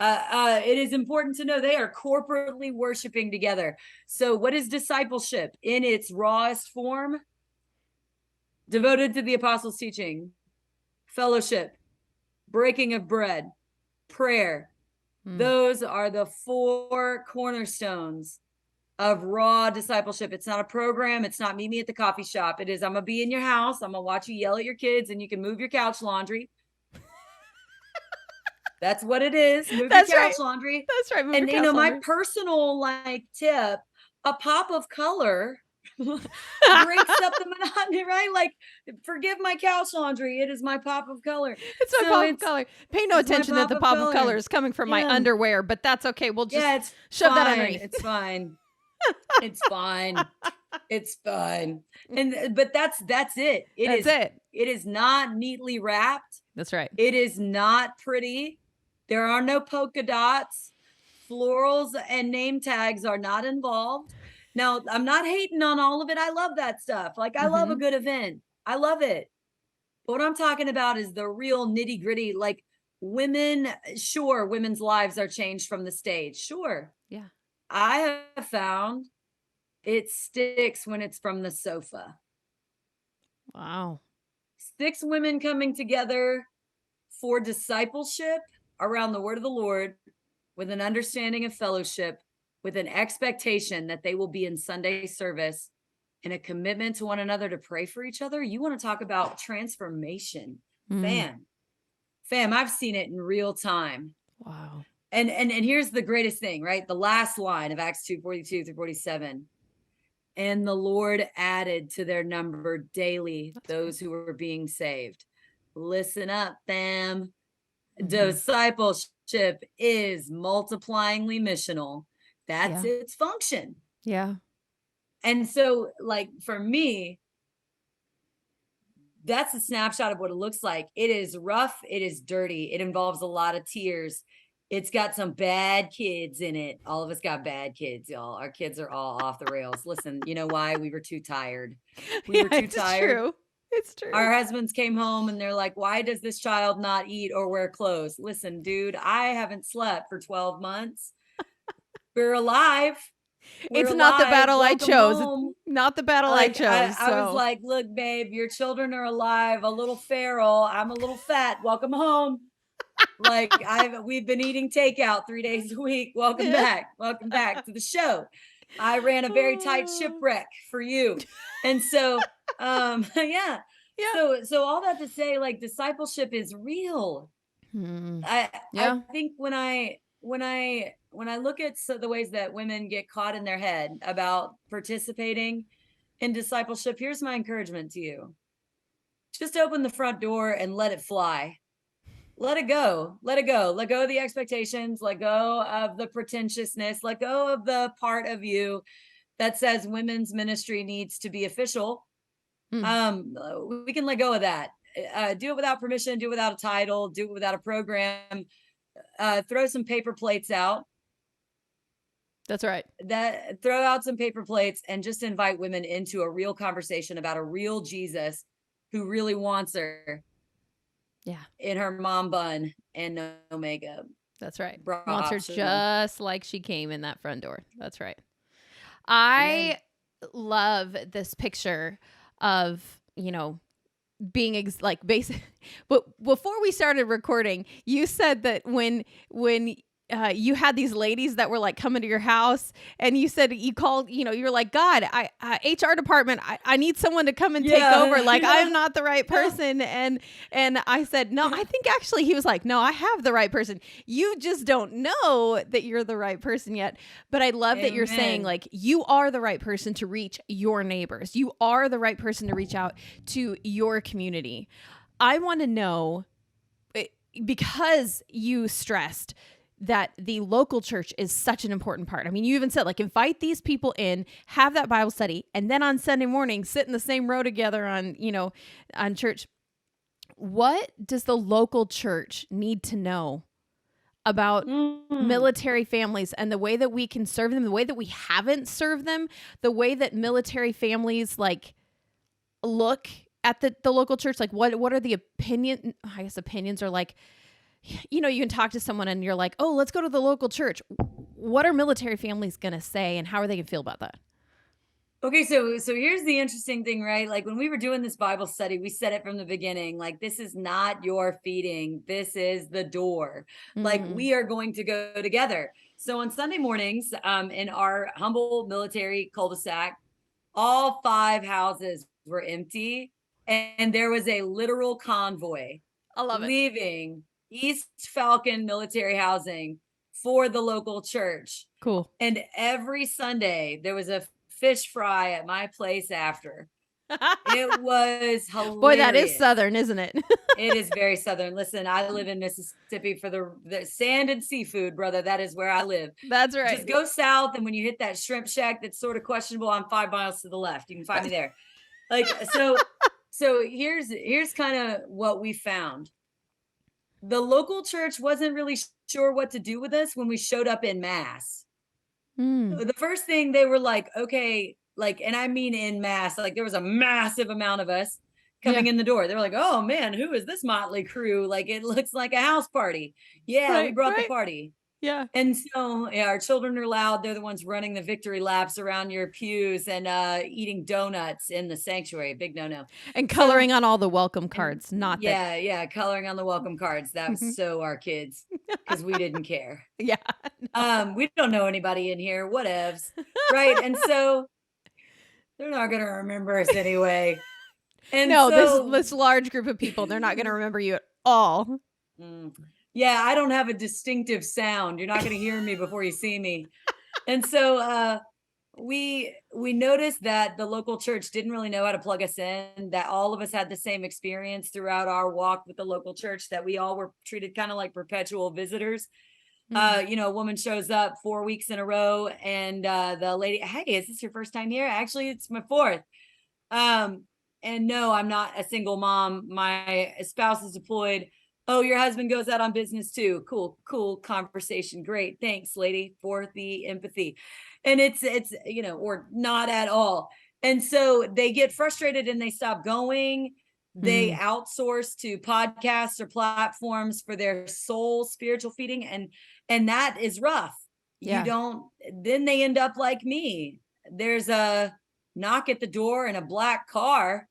It is important to know they are corporately worshiping together. So what is discipleship in its rawest form? Devoted to the apostles' teaching, fellowship, breaking of bread, prayer. Those are the 4 cornerstones of raw discipleship. It's not a program. It's not meet me at the coffee shop. It is, I'm going to be in your house. I'm going to watch you yell at your kids and you can move your couch laundry. That's what it is. Move your couch laundry. That's right. And, you know, my personal like tip, a pop of color breaks up the monotony, right? Like, forgive my couch laundry. It is my pop of color. It's my pop of color. Pay no attention that the pop of color is coming from my underwear, but that's okay. We'll just shove that underneath. It's fine. It's fine. It's fine. But that's it. It is not neatly wrapped. That's right. It is not pretty. There are no polka dots. Florals and name tags are not involved. Now, I'm not hating on all of it. I love that stuff. Like, I love a good event. I love it. But what I'm talking about is the real nitty gritty. Like, women, sure, women's lives are changed from the stage. Sure. Yeah. I have found it sticks when it's from the sofa. Wow. 6 women coming together for discipleship around the word of the Lord with an understanding of fellowship, with an expectation that they will be in Sunday service and a commitment to one another to pray for each other. You want to talk about transformation, man. Fam, I've seen it in real time. Wow. And here's the greatest thing, right? The last line of Acts 2:42 through 47. And the Lord added to their number daily those who were being saved. Listen up, fam. Discipleship is multiplyingly missional. That's Yeah. its function. Yeah. And so, like, for me, that's a snapshot of what it looks like. It is rough. It is dirty. It involves a lot of tears. It's got some bad kids in it. All of us got bad kids, y'all. Our kids are all off the rails. Listen, you know why? We were too tired. We were too It's tired. true. It's true. Our husbands came home and they're like, why does this child not eat or wear clothes? Listen, dude, I haven't slept for 12 months. We're alive. We're It's not the alive. battle I Welcome chose. home. Not the battle I Like, chose. I was like, look, babe, your children are alive, a little feral. I'm a little fat. Welcome home. Like, we've been eating takeout 3 days a week. Welcome back. Welcome back to the show. I ran a very tight shipwreck for you. And so, yeah. Yeah. So all that to say, like, discipleship is real. Yeah. I think when I look at the ways that women get caught in their head about participating in discipleship, here's my encouragement to you. Just open the front door and let it fly. Let it go. Let it go. Let go of the expectations. Let go of the pretentiousness. Let go of the part of you that says women's ministry needs to be official. We can let go of that. Do it without permission. Do it without a title. Do it without a program. Throw some paper plates out. That's right. Throw out some paper plates and just invite women into a real conversation about a real Jesus who really wants her. Yeah. In her mom bun and no makeup. That's right. Bra Wants her optional. just like she came in that front door. That's right. I love this picture of, being like basic. But before we started recording, you said that when you had these ladies that were like coming to your house, and you said you called, you're like, God, HR department, I need someone to come and take over. Like, I'm not the right person. And I said, no, I think actually he was like, no, I have the right person. You just don't know that you're the right person yet. But I love that you're saying, like, you are the right person to reach your neighbors. You are the right person to reach out to your community. I want to know, because you stressed that the local church is such an important part. I mean, you even said, like, invite these people in, have that Bible study, and then on Sunday morning, sit in the same row together on church. What does the local church need to know about military families and the way that we can serve them, the way that we haven't served them, the way that military families, like, look at the local church? Like, what are the opinions are like, you can talk to someone and you're like, oh, let's go to the local church. What are military families going to say, and how are they going to feel about that? Okay, so here's the interesting thing, right? Like, when we were doing this Bible study, we said it from the beginning, like, this is not your feeding. This is the door. Like, we are going to go together. So on Sunday mornings, in our humble military cul-de-sac, all 5 houses were empty, and there was a literal convoy leaving East Falcon Military Housing for the local church. Cool. And every Sunday there was a fish fry at my place after. It was hilarious. Boy, that is Southern, isn't it? It is very Southern. Listen, I live in Mississippi for the sand and seafood, brother. That is where I live. That's right. Just go south, and when you hit that shrimp shack that's sort of questionable, I'm 5 miles to the left. You can find me there. Like, so here's kind of what we found. The local church wasn't really sure what to do with us when we showed up in mass. The first thing they were like, okay, like, and I mean in mass, like, there was a massive amount of us coming in the door. They were like, oh man, who is this motley crew? Like, it looks like a house party. Yeah, we brought the party. Yeah. And so, our children are loud. They're the ones running the victory laps around your pews and eating donuts in the sanctuary. Big no-no. And coloring on all the welcome cards. Coloring on the welcome cards. That was so our kids, because we didn't care. Yeah. No. We don't know anybody in here. Whatevs. Right. And so they're not going to remember us anyway. And no, this large group of people, they're not going to remember you at all. Mm. Yeah, I don't have a distinctive sound. You're not going to hear me before you see me. And so we noticed that the local church didn't really know how to plug us in, that all of us had the same experience throughout our walk with the local church, that we all were treated kind of like perpetual visitors. Mm. A woman shows up 4 weeks in a row, and the lady, hey, is this your first time here? Actually, it's my fourth. Um, and no, I'm not a single mom. My spouse is deployed. Oh, your husband goes out on business too. Cool conversation. Great. Thanks, lady, for the empathy. And it's or not at all. And so they get frustrated and they stop going. They Mm. outsource to podcasts or platforms for their soul spiritual feeding. And that is rough. You Yeah. don't, then they end up like me. There's a knock at the door in a black car,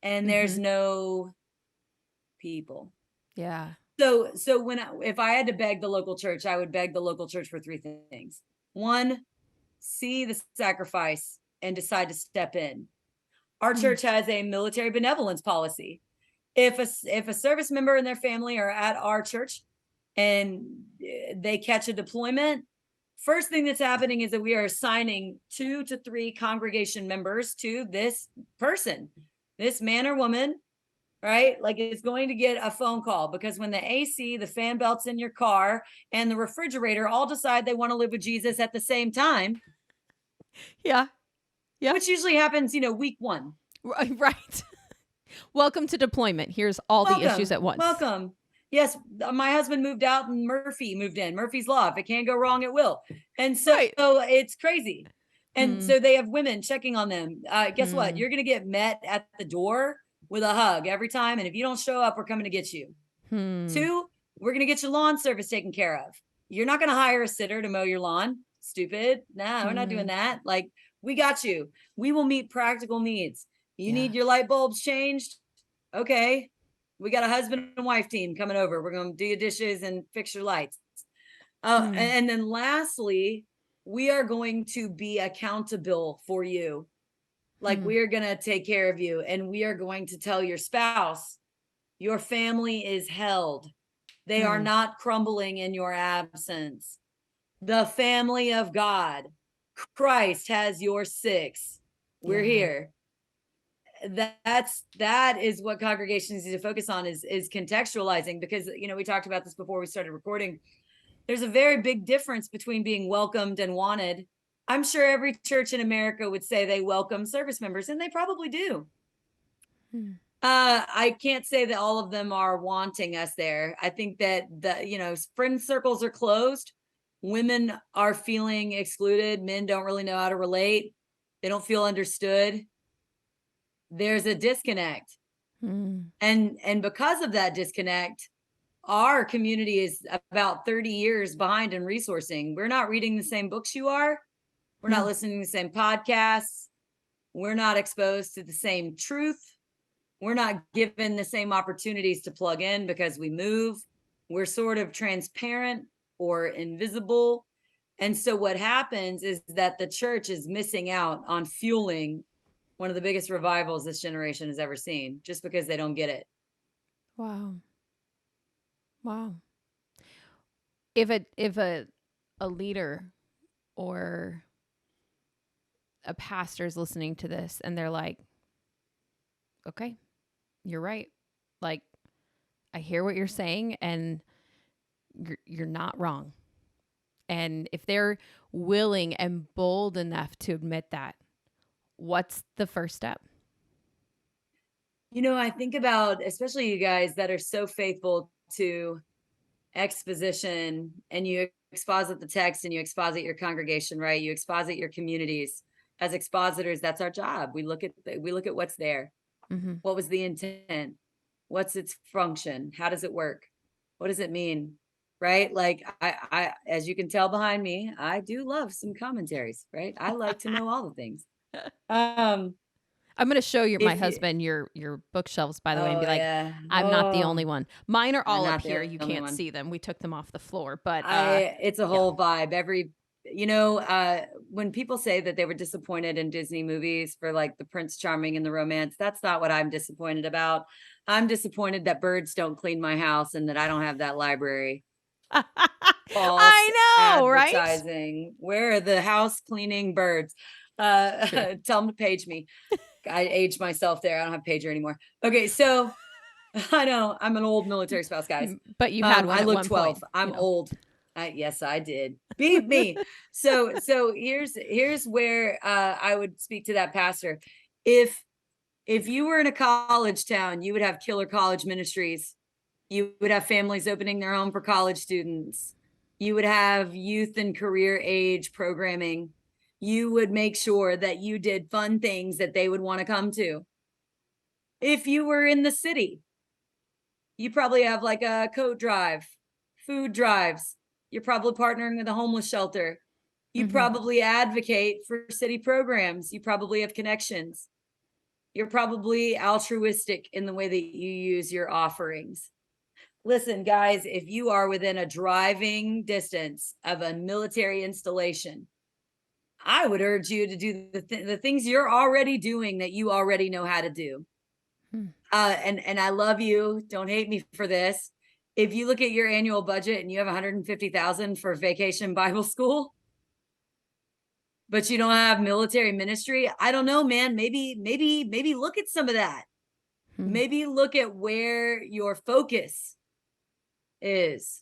and there's Mm-hmm. no people. Yeah. So if I had to beg the local church, I would beg the local church for three things. One, see the sacrifice and decide to step in. Our Mm. church has a military benevolence policy. If a service member and their family are at our church and they catch a deployment, first thing that's happening is that we are assigning 2 to 3 congregation members to this person, this man or woman, right? Like, it's going to get a phone call, because when the AC, the fan belts in your car, and the refrigerator all decide they want to live with Jesus at the same time, Yeah. Yep. which usually happens, week 1. Right. Welcome to deployment. Here's all the issues Welcome, at once. welcome. Yes, my husband moved out and Murphy moved in. Murphy's Law. If it can't go wrong, it will. And so Right. it's crazy. And Hmm. so they have women checking on them. Guess what? Hmm. You're going to get met at the door with a hug every time. And if you don't show up, we're coming to get you. Hmm. 2, we're going to get your lawn service taken care of. You're not going to hire a sitter to mow your lawn. Stupid. Nah, we're not doing that. Like, we got you. We will meet practical needs. You Yeah. need your light bulbs changed? Okay, we got a husband and wife team coming over. We're going to do your dishes and fix your lights. Hmm. And then lastly, we are going to be accountable for you. Like, Hmm. we are going to take care of you, and we are going to tell your spouse, your family is held. They are Hmm. not crumbling in your absence. The family of God, Christ has your 6. We're Yeah. here. That is what congregations need to focus on, is contextualizing, because we talked about this before we started recording. There's a very big difference between being welcomed and wanted. I'm sure every church in America would say they welcome service members, and they probably do. Hmm. I can't say that all of them are wanting us there. I think that friend circles are closed. Women are feeling excluded. Men don't really know how to relate. They don't feel understood. There's a disconnect. Hmm. And because of that disconnect, our community is about 30 years behind in resourcing. We're not reading the same books you are. We're not Hmm. listening to the same podcasts. We're not exposed to the same truth. We're not given the same opportunities to plug in because we move. We're sort of transparent or invisible. And so what happens is that the church is missing out on fueling one of the biggest revivals this generation has ever seen, just because they don't get it. Wow. Wow. If a leader or a pastor is listening to this and they're like, okay, you're right. Like, I hear what you're saying, and you're not wrong. And if they're willing and bold enough to admit that, what's the first step? I think about, especially you guys that are so faithful to exposition, and you exposit the text and you exposit your congregation, right? You exposit your communities. As expositors, that's our job. We look at what's there. Mm-hmm. What was the intent? What's its function? How does it work? What does it mean? Right? Like, I as you can tell behind me, I do love some commentaries, right? I like to know all the things. Um, I'm going to show my if you husband your bookshelves, by the way, and Oh, be like, yeah. I'm not the only Oh, one. Mine are I'm all up not here. the You only can't one. see them. We took them off the floor, but It's a yeah. whole vibe. when people say that they were disappointed in Disney movies for like the Prince Charming and the romance, that's not what I'm disappointed about. I'm disappointed that birds don't clean my house and that I don't have that library. False I know, right? advertising. Where are the house cleaning birds? True. Tell them to page me. I aged myself there. I don't have pager anymore. Okay, so I know I'm an old military spouse, guys. But you had one I at look one 12. point, I'm old. Yes, I did. Beat me. So here's where I would speak to that pastor. If you were in a college town, you would have killer college ministries. You would have families opening their home for college students. You would have youth and career age programming. You would make sure that you did fun things that they would want to come to. If you were in the city, you probably have like a coat drive, food drives. You're probably partnering with a homeless shelter. You probably advocate for city programs. You probably have connections. You're probably altruistic in the way that you use your offerings. Listen, guys, if you are within a driving distance of a military installation, I would urge you to do the things you're already doing that you already know how to do. And I love you. Don't hate me for this. If you look at your annual budget and you have 150,000 for vacation Bible school, but you don't have military ministry, I don't know, man. Maybe look at some of that. Maybe look at where your focus is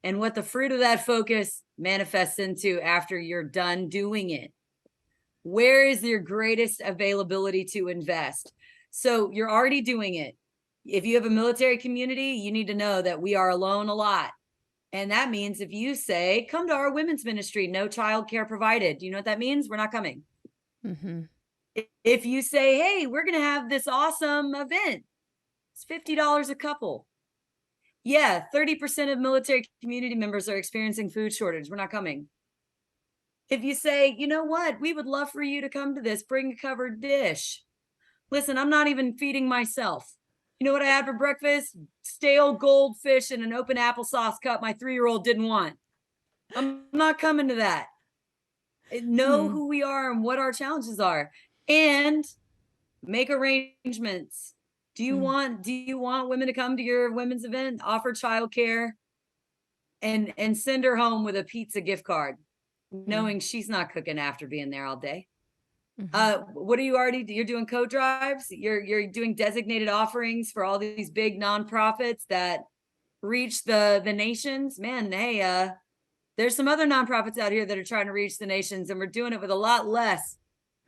and what the fruit of that focus manifests into after you're done doing it. Where is your greatest availability to invest? So you're already doing it. If you have a military community, you need to know that we are alone a lot. And that means if you say, come to our women's ministry, no childcare provided, do you know what that means? We're not coming. If you say, hey, we're going to have this awesome event, it's $50 a couple. Yeah, 30% of military community members are experiencing food shortage. We're not coming. If you say, you know what, we would love for you to come to this, bring a covered dish. Listen, I'm not even feeding myself. You know what I had for breakfast? Stale goldfish in an open applesauce cup my 3-year-old didn't want. I'm not coming to that. Know who we are and what our challenges are, and make arrangements. Do you want women to come to your women's event? Offer childcare, and send her home with a pizza gift card, knowing she's not cooking after being there all day. What are you're doing code drives? You're doing designated offerings for all these big nonprofits that reach the nations. Man, hey, there's some other nonprofits out here that are trying to reach the nations, and we're doing it with a lot less.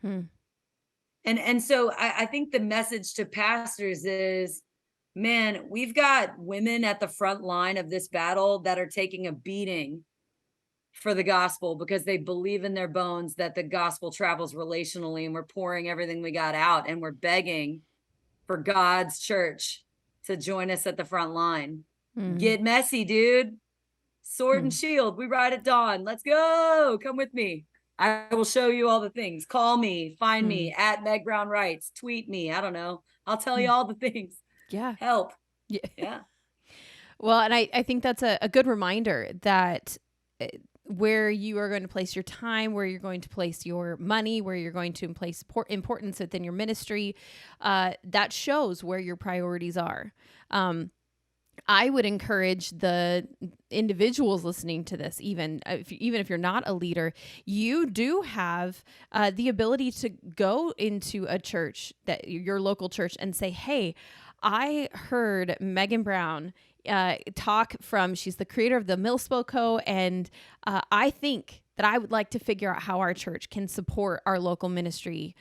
And so I think the message to pastors is, man, we've got women at the front line of this battle that are taking a beating for the gospel because they believe in their bones that the gospel travels relationally, and we're pouring everything we got out, and we're begging for God's church to join us at the front line. Get messy, dude. Sword and shield. We ride at dawn. Let's go. Come with me. I will show you all the things. Call me, find me at Meg Brown Writes, tweet me. I don't know. I'll tell you all the things. Yeah. Help. Yeah. Well, and I think that's a good reminder that where you are going to place your time, where you're going to place your money, where you're going to place importance within your ministry, that shows where your priorities are. I would encourage the individuals listening to this, even if you're not a leader, you do have the ability to go into a church, that your local church, and say, hey, I heard Megan Brown she's the creator of the MilSpo Co, and I think that I would like to figure out how our church can support our local ministry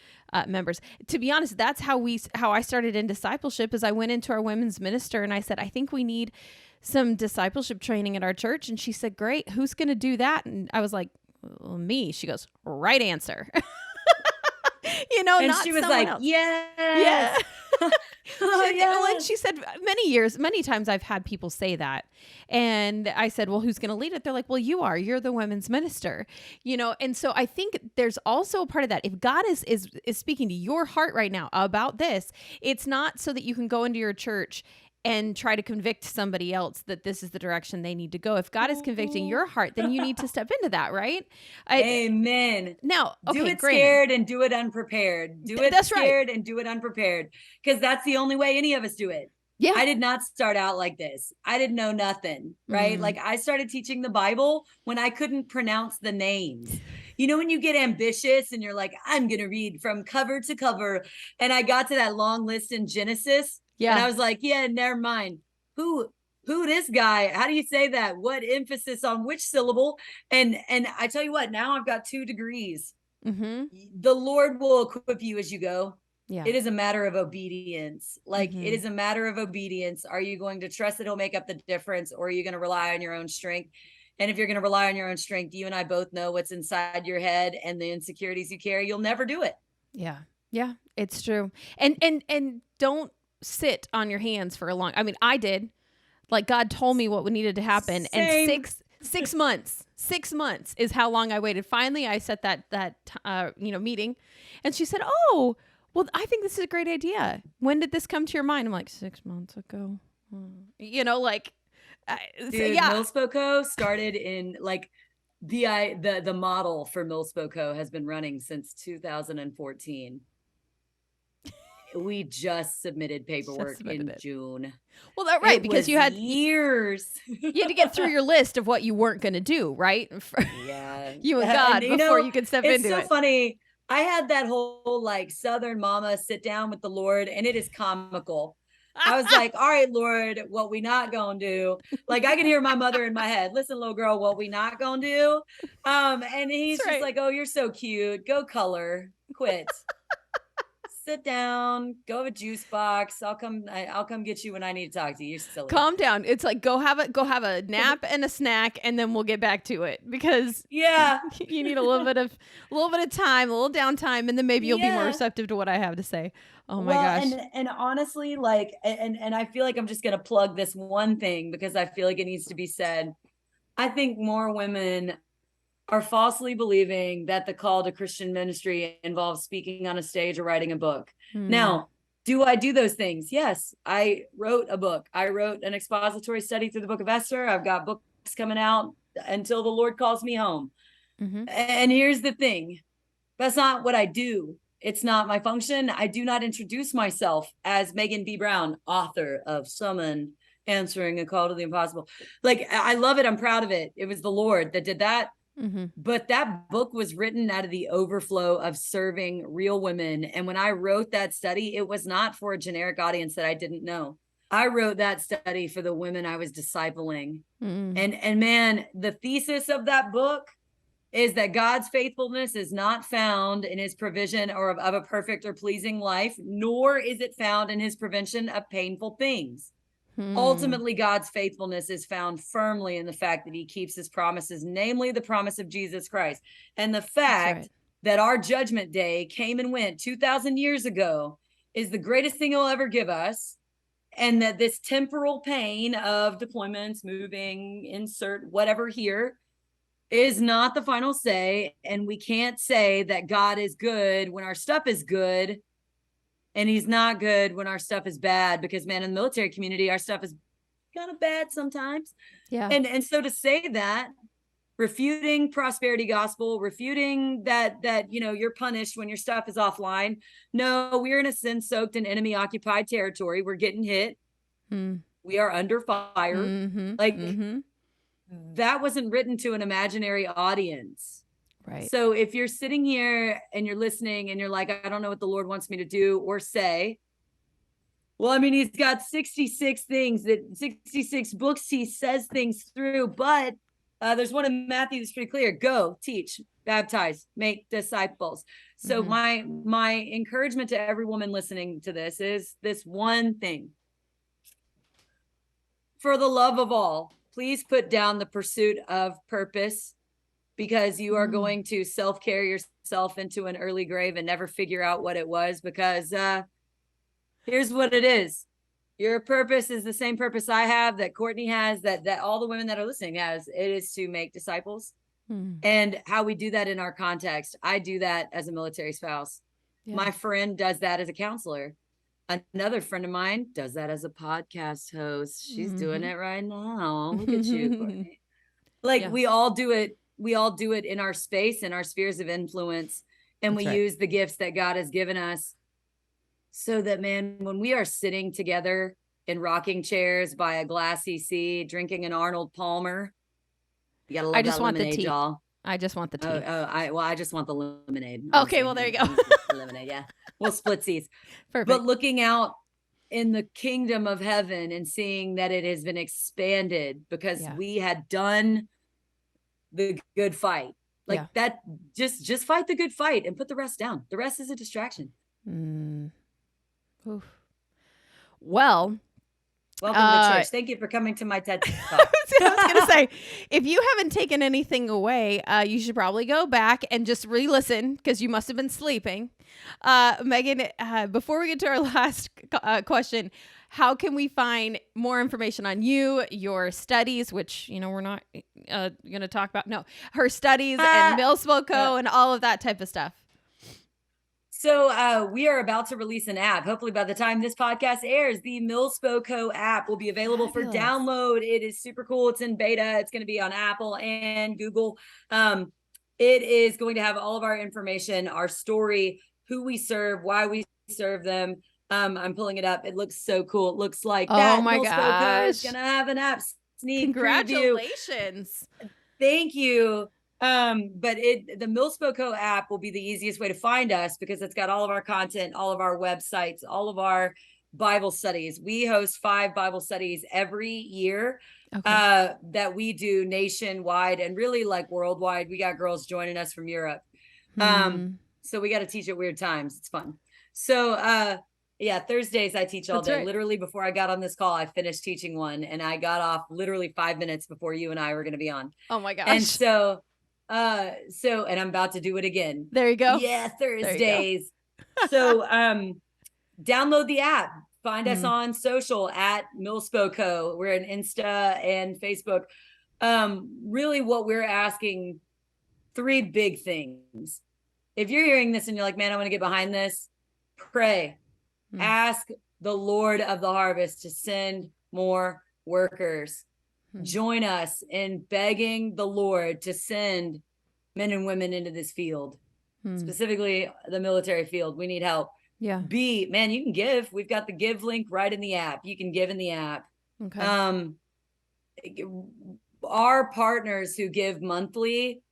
members. To be honest, that's how I started in discipleship. Is I went into our women's minister and I said, I think we need some discipleship training at our church. And she said, great, who's going to do that? And I was like, well, me. She goes, right answer. And not she was like, else. Yes. Yeah. Like she said, many times I've had people say that. And I said, well, who's going to lead it? They're like, well, you're the women's minister, And so I think there's also a part of that. If God is speaking to your heart right now about this, it's not so that you can go into your church and try to convict somebody else that this is the direction they need to go. If God is convicting your heart, then you need to step into that, right? Amen. Now, okay, do it granted, scared and do it unprepared. Do it that's scared right. and do it unprepared, because that's the only way any of us do it. Yeah. I did not start out like this. I didn't know nothing, right? Like I started teaching the Bible when I couldn't pronounce the names. You know, when you get ambitious and you're like, I'm going to read from cover to cover. And I got to that long list in Genesis. Yeah. And I was like, yeah, never mind. Who this guy? How do you say that? What emphasis on which syllable? And I tell you what, now I've got 2 degrees. The Lord will equip you as you go. Yeah. It is a matter of obedience. Like it is a matter of obedience. Are you going to trust that he'll make up the difference, or are you going to rely on your own strength? And if you're going to rely on your own strength, you and I both know what's inside your head and the insecurities you carry. You'll never do it. Yeah. Yeah, it's true. And don't sit on your hands for a long. I mean, I did. Like God told me what needed to happen. Same. And 6 months. 6 months is how long I waited. Finally, I set that meeting, and she said, "Oh, well, I think this is a great idea. When did this come to your mind?" I'm like, 6 months ago. Dude, yeah. MilSpo Co started in like the model for MilSpo Co has been running since 2014. We just submitted paperwork in June. Well, that's right, because you had years. You had to get through your list of what you weren't going to do, right? Yeah. You and God before you could step into it. It's so funny. I had that whole like Southern mama sit down with the Lord, and it is comical. I was like, all right, Lord, what we not gonna do? Like I can hear my mother in my head. Listen, little girl, what we not gonna do? And he's just like, oh, you're so cute. Go color. Quit. Sit down, go have a juice box. I'll come get you when I need to talk to you. You're silly. Calm down. It's like go have a nap and a snack, and then we'll get back to it, because you need a little bit of time, a little downtime, and then maybe you'll be more receptive to what I have to say. Oh my gosh. And honestly, like and I feel like I'm just gonna plug this one thing because I feel like it needs to be said. I think more women are falsely believing that the call to Christian ministry involves speaking on a stage or writing a book. Now, do I do those things? Yes. I wrote a book. I wrote an expository study through the book of Esther. I've got books coming out until the Lord calls me home. And here's the thing. That's not what I do. It's not my function. I do not introduce myself as Megan B. Brown, author of Summon, Answering a Call to the Impossible. Like, I love it. I'm proud of it. It was the Lord that did that. But that book was written out of the overflow of serving real women. And when I wrote that study, it was not for a generic audience that I didn't know. I wrote that study for the women I was discipling. And man, the thesis of that book is that God's faithfulness is not found in his provision or of a perfect or pleasing life, nor is it found in his prevention of painful things. Ultimately, God's faithfulness is found firmly in the fact that he keeps his promises, namely the promise of Jesus Christ. And the fact that our judgment day came and went 2,000 years ago is the greatest thing he'll ever give us. And that this temporal pain of deployments, moving, insert whatever here is not the final say. And we can't say that God is good when our stuff is good, and he's not good when our stuff is bad, because man, in the military community, our stuff is kind of bad sometimes. Yeah. And so to say that, refuting prosperity gospel, refuting that, you're punished when your stuff is offline. No, we're in a sin-soaked and enemy occupied territory. We're getting hit. We are under fire. That wasn't written to an imaginary audience. Right. So if you're sitting here and you're listening and you're like, I don't know what the Lord wants me to do or say, well, I mean, he's got 66 books he says things through, but there's one in Matthew that's pretty clear. Go, teach, baptize, make disciples. So my encouragement to every woman listening to this is this one thing. For the love of all, please put down the pursuit of purpose, because you are going to self-carry yourself into an early grave and never figure out what it was, because here's what it is. Your purpose is the same purpose I have, that Courtney has, that all the women that are listening has. It is to make disciples. And how we do that in our context. I do that as a military spouse. My friend does that as a counselor. Another friend of mine does that as a podcast host. She's doing Mm-hmm. it right now. Look at you, Courtney. Like Yeah, we all do it. We all do it in our space, in our spheres of influence. And that's we right. use the gifts that God has given us so that, man, when we are sitting together in rocking chairs by a glassy sea, drinking an Arnold Palmer, you gotta I love just that want the lemonade, tea. y'all. I just want the Oh, tea. I just want the lemonade. Okay, Honestly, well, there you I go. just want the lemonade. Yeah, we'll split seats. But Perfect. looking out in the kingdom of heaven and seeing that it has been expanded because Yeah. we had done the good fight, like Yeah. that. Just fight the good fight and put the rest down. The rest is a distraction. Mm. Oof. Well, Welcome to church. Thank you for coming to my TED Talk. I was going to say, if you haven't taken anything away, you should probably go back and just re-listen because you must have been sleeping. Megan, before we get to our last question, how can we find more information on you, your studies, which, we're not going to talk about, no, her studies and MilSpo Co and all of that type of stuff? So we are about to release an app. Hopefully by the time this podcast airs, the MilSpo Co app will be available for download. It is super cool. It's in beta. It's going to be on Apple and Google. It is going to have all of our information, our story, who we serve, why we serve them. I'm pulling it up. It looks so cool. It looks like that. My MilSpo Co is gosh. going to have an app sneak Congratulations. preview. Thank you. But the MilSpo Co app will be the easiest way to find us because it's got all of our content, all of our websites, all of our Bible studies. We host 5 Bible studies every year that we do nationwide and really like worldwide. We got girls joining us from Europe. So we got to teach at weird times. It's fun. So yeah, Thursdays I teach all day. Right. Literally before I got on this call, I finished teaching one and I got off literally 5 minutes before you and I were going to be on. Oh my gosh. And so and I'm about to do it again. There you go. Yeah, Thursdays. So download the app. Find us on social at MilSpo Co. We're in Insta and Facebook. Really what we're asking, 3 big things. If you're hearing this and you're like, man, I want to get behind this, pray. Ask the Lord of the harvest to send more workers. Join us in begging the Lord to send men and women into this field, specifically the military field. We need help. Yeah. Man, you can give. We've got the give link right in the app. You can give in the app. Okay. Our partners who give monthly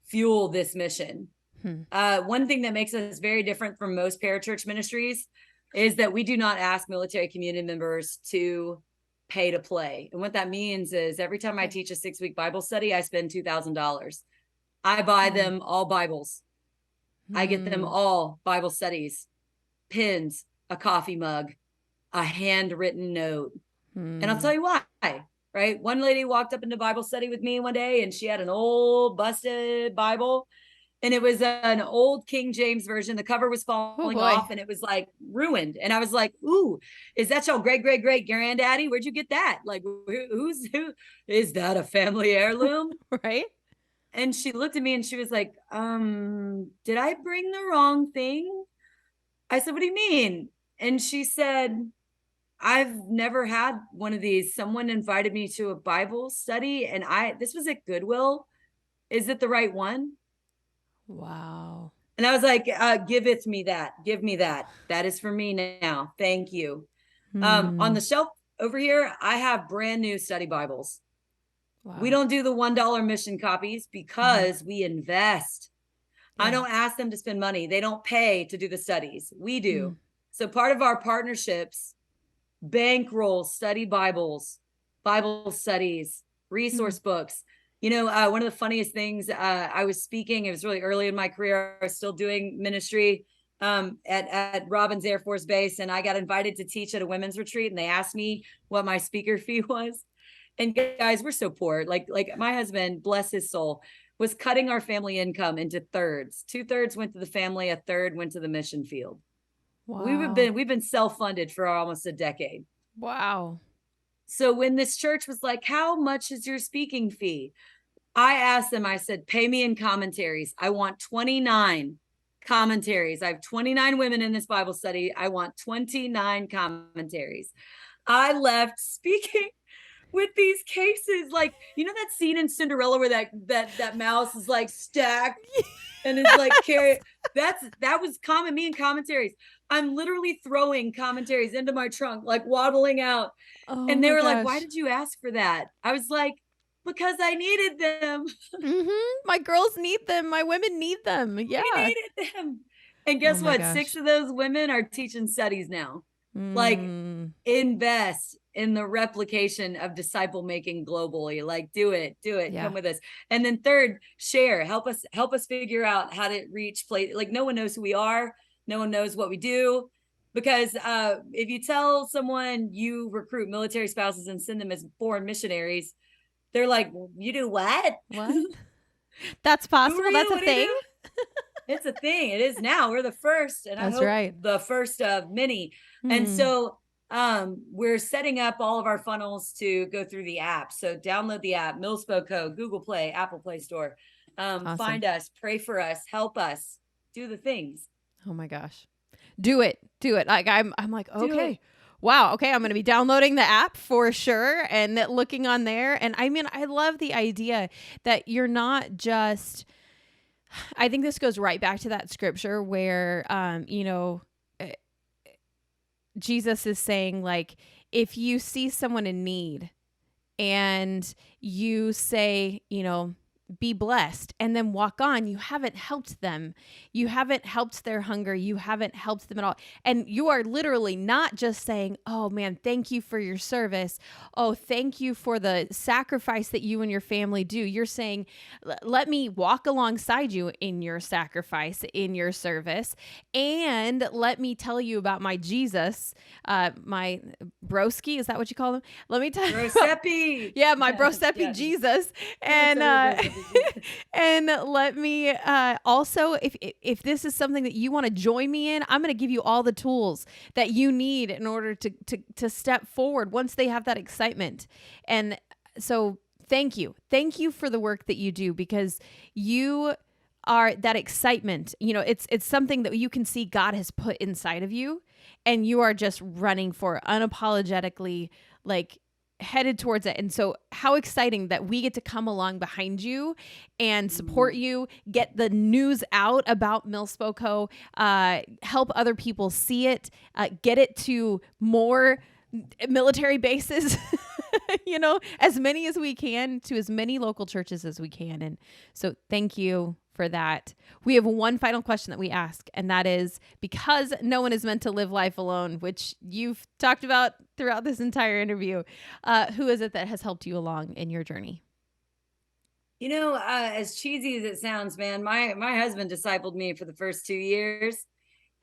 fuel this mission. One thing that makes us very different from most parachurch ministries is that we do not ask military community members to pay to play. And what that means is every time I teach a 6-week Bible study, I spend $2,000. I buy them all Bibles. I get them all Bible studies, pins, a coffee mug, a handwritten note. And I'll tell you why, right? One lady walked up into Bible study with me one day and she had an old busted Bible. And it was an old King James version. The cover was falling off and it was like ruined. And I was like, ooh, is that your great granddaddy? Where'd you get that? Like, who is that, a family heirloom? Right. And she looked at me and she was like, did I bring the wrong thing? I said, what do you mean? And she said, I've never had one of these. Someone invited me to a Bible study and this was at Goodwill. Is it the right one? Wow. And I was like, giveth me that. Give me that. That is for me now. Thank you. On the shelf over here, I have brand new study Bibles. Wow. We don't do the $1 mission copies because we invest. Yeah. I don't ask them to spend money. They don't pay to do the studies. We do. So part of our partnerships, bankroll study Bibles, Bible studies, resource books. One of the funniest things, I was speaking, it was really early in my career. I was still doing ministry at Robins Air Force Base. And I got invited to teach at a women's retreat. And they asked me what my speaker fee was. And guys, we're so poor. Like my husband, bless his soul, was cutting our family income into thirds. 2/3 went to the family. 1/3 went to the mission field. Wow. We've been self-funded for almost a decade. Wow. So when this church was like, how much is your speaking fee? I asked them, I said, pay me in commentaries. I want 29 commentaries. I have 29 women in this Bible study. I want 29 commentaries. I left speaking with these cases, like, you know that scene in Cinderella where that mouse is like stacked and is like carry. That was me and commentaries. I'm literally throwing commentaries into my trunk, like waddling out. Oh And they my were like, "Why gosh. did you ask for that?" I was like, "Because I needed them. My girls need them. My women need them. I Yeah. needed them." And Oh guess my what? 6 gosh. of those women are teaching studies now. Like, Mm, invest in the replication of disciple making globally. Like, do it, yeah. come with us. And then third, share, help us figure out how to reach place. Like, no one knows who we are, no one knows what we do, because if you tell someone you recruit military spouses and send them as foreign missionaries, they're like, "You do what? What? That's Who are possible. That's you? a What do you thing. do?" It's a thing. It is now. We're the first, and I That's hope right. the first of many. And Hmm. so we're setting up all of our funnels to go through the app. So download the app, MilSpo Co, Google Play, Apple Play Store. Awesome. Find us, pray for us, help us, do the things. Oh my gosh. Do it. Do it. Like I'm like, Do it. okay. Wow. Okay. I'm going to be downloading the app for sure and looking on there. And I mean, I love the idea that you're not just, I think this goes right back to that scripture where, eh, Jesus is saying, like, if you see someone in need and you say, be blessed, and then walk on, you haven't helped them. You haven't helped their hunger. You haven't helped them at all. And you are literally not just saying, oh man, thank you for your service. Oh, thank you for the sacrifice that you and your family do. You're saying, let me walk alongside you in your sacrifice, in your service, and let me tell you about my Jesus, my broski. Is that what you call him? Let me tell you about, Rosepi. yeah, my brosepi Yeah. Jesus. And and let me also, if this is something that you want to join me in, I'm going to give you all the tools that you need in order to step forward once they have that excitement. And so thank you for the work that you do, because you are that excitement. It's something that you can see God has put inside of you, and you are just running for unapologetically, like, headed towards it. And so how exciting that we get to come along behind you and support you, get the news out about MilSpo Co, help other people see it, get it to more military bases, as many as we can, to as many local churches as we can. And so thank you for that. We have one final question that we ask, and that is, because no one is meant to live life alone, which you've talked about throughout this entire interview, who is it that has helped you along in your journey? As cheesy as it sounds, man, my husband discipled me for the first 2 years.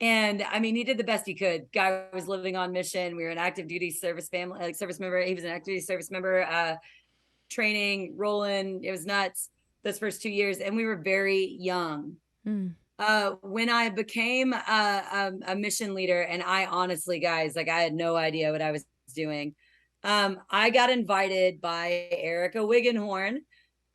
And I mean, he did the best he could. Guy was living on mission. We were an active duty service family, like service member. He was an active duty service member, training, rolling. It was nuts those first 2 years. And we were very young. Mm. When I became a mission leader, and I honestly, guys, like, I had no idea what I was doing. I got invited by Erica Wiggenhorn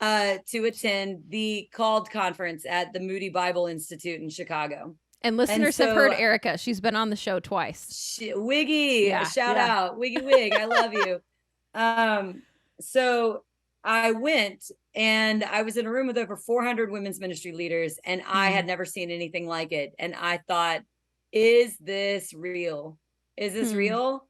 to attend the Called Conference at the Moody Bible Institute in Chicago. And listeners have heard Erica. She's been on the show twice. Wiggy, Yeah, shout yeah. out, Wiggy Wig, I love you. So I went, and I was in a room with over 400 women's ministry leaders, and I had never seen anything like it. And I thought, is this real? Is this real?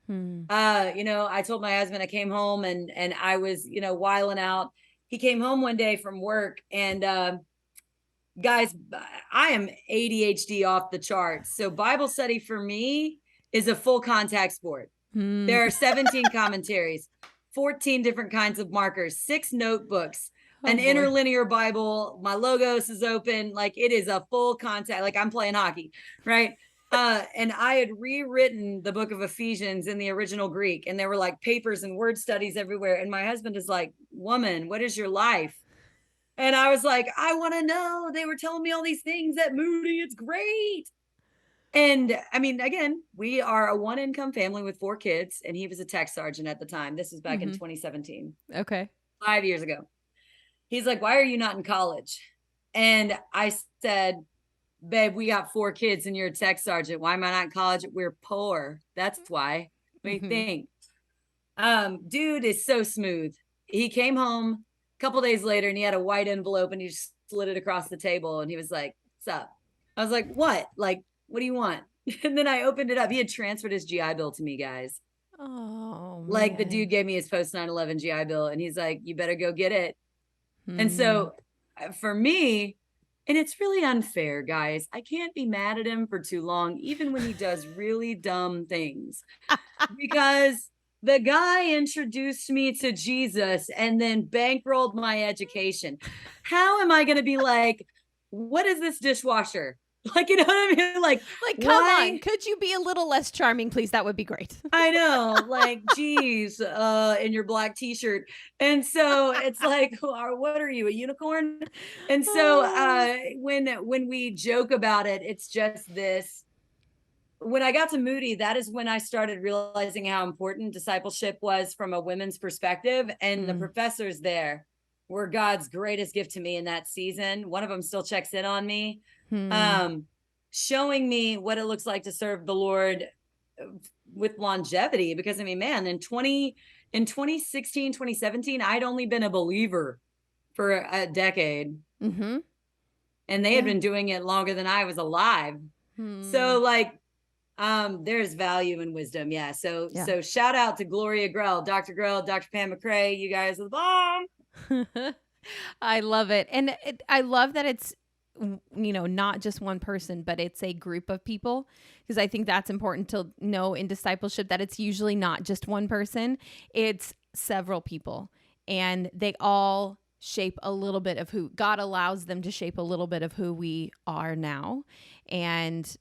I told my husband, I came home and I was, wiling out. He came home one day from work, and guys, I am ADHD off the charts. So Bible study for me is a full contact sport. There are 17 commentaries, 14 different kinds of markers, 6 notebooks, an interlinear Bible. My Logos is open. Like, it is a full contact. Like, I'm playing hockey, right? And I had rewritten the book of Ephesians in the original Greek, and there were like papers and word studies everywhere. And my husband is like, "Woman, what is your life?" And I was like, "I want to know. They were telling me all these things at Moody. It's great." And I mean, again, we are a 1-income family with 4 kids, and he was a tech sergeant at the time. This was back in 2017. Okay. 5 years ago. He's like, "Why are you not in college?" And I said, babe, we got 4 kids and you're a tech sergeant. Why am I not in college? We're poor. That's why. What do you think? Dude is so smooth. He came home a couple days later and he had a white envelope and he just slid it across the table and he was like, "What's up?" I was like, "What? Like, what do you want?" And then I opened it up. He had transferred his GI Bill to me, guys. Oh, like man. the dude gave me his post 9/11 GI Bill and he's like, "You better go get it." And so for me, and it's really unfair, guys. I can't be mad at him for too long, even when he does really dumb things, because the guy introduced me to Jesus and then bankrolled my education. How am I going to be like, what is this dishwasher? Like, you know what I mean? Like come on. Could you be a little less charming, please? That would be great. I know, like, geez, in your black t-shirt. And so it's like, what are you, a unicorn? And so when we joke about it, it's just this. When I got to Moody, that is when I started realizing how important discipleship was from a women's perspective. And the professors there were God's greatest gift to me in that season. One of them still checks in on me, showing me what it looks like to serve the Lord with longevity. Because I mean, man, in 2016, 2017, I'd only been a believer for a decade. And they had been doing it longer than I was alive. So like, there's value in wisdom. Yeah. So shout out to Gloria Grell, Dr. Pam McCrae. You guys are the bomb. I love it. And I love that it's, not just one person, but it's a group of people, because I think that's important to know in discipleship, that it's usually not just one person, it's several people, and they all shape a little bit of who God allows them to shape, a little bit of who we are now. And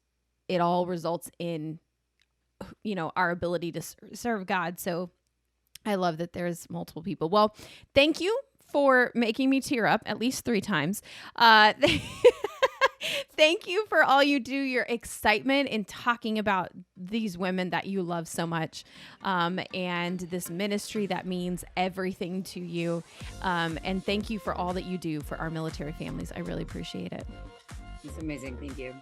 it all results in, our ability to serve God. So I love that there's multiple people. Well, thank you for making me tear up at least 3 times. Thank you for all you do, your excitement in talking about these women that you love so much, and this ministry that means everything to you. And thank you for all that you do for our military families. I really appreciate it. It's amazing. Thank you.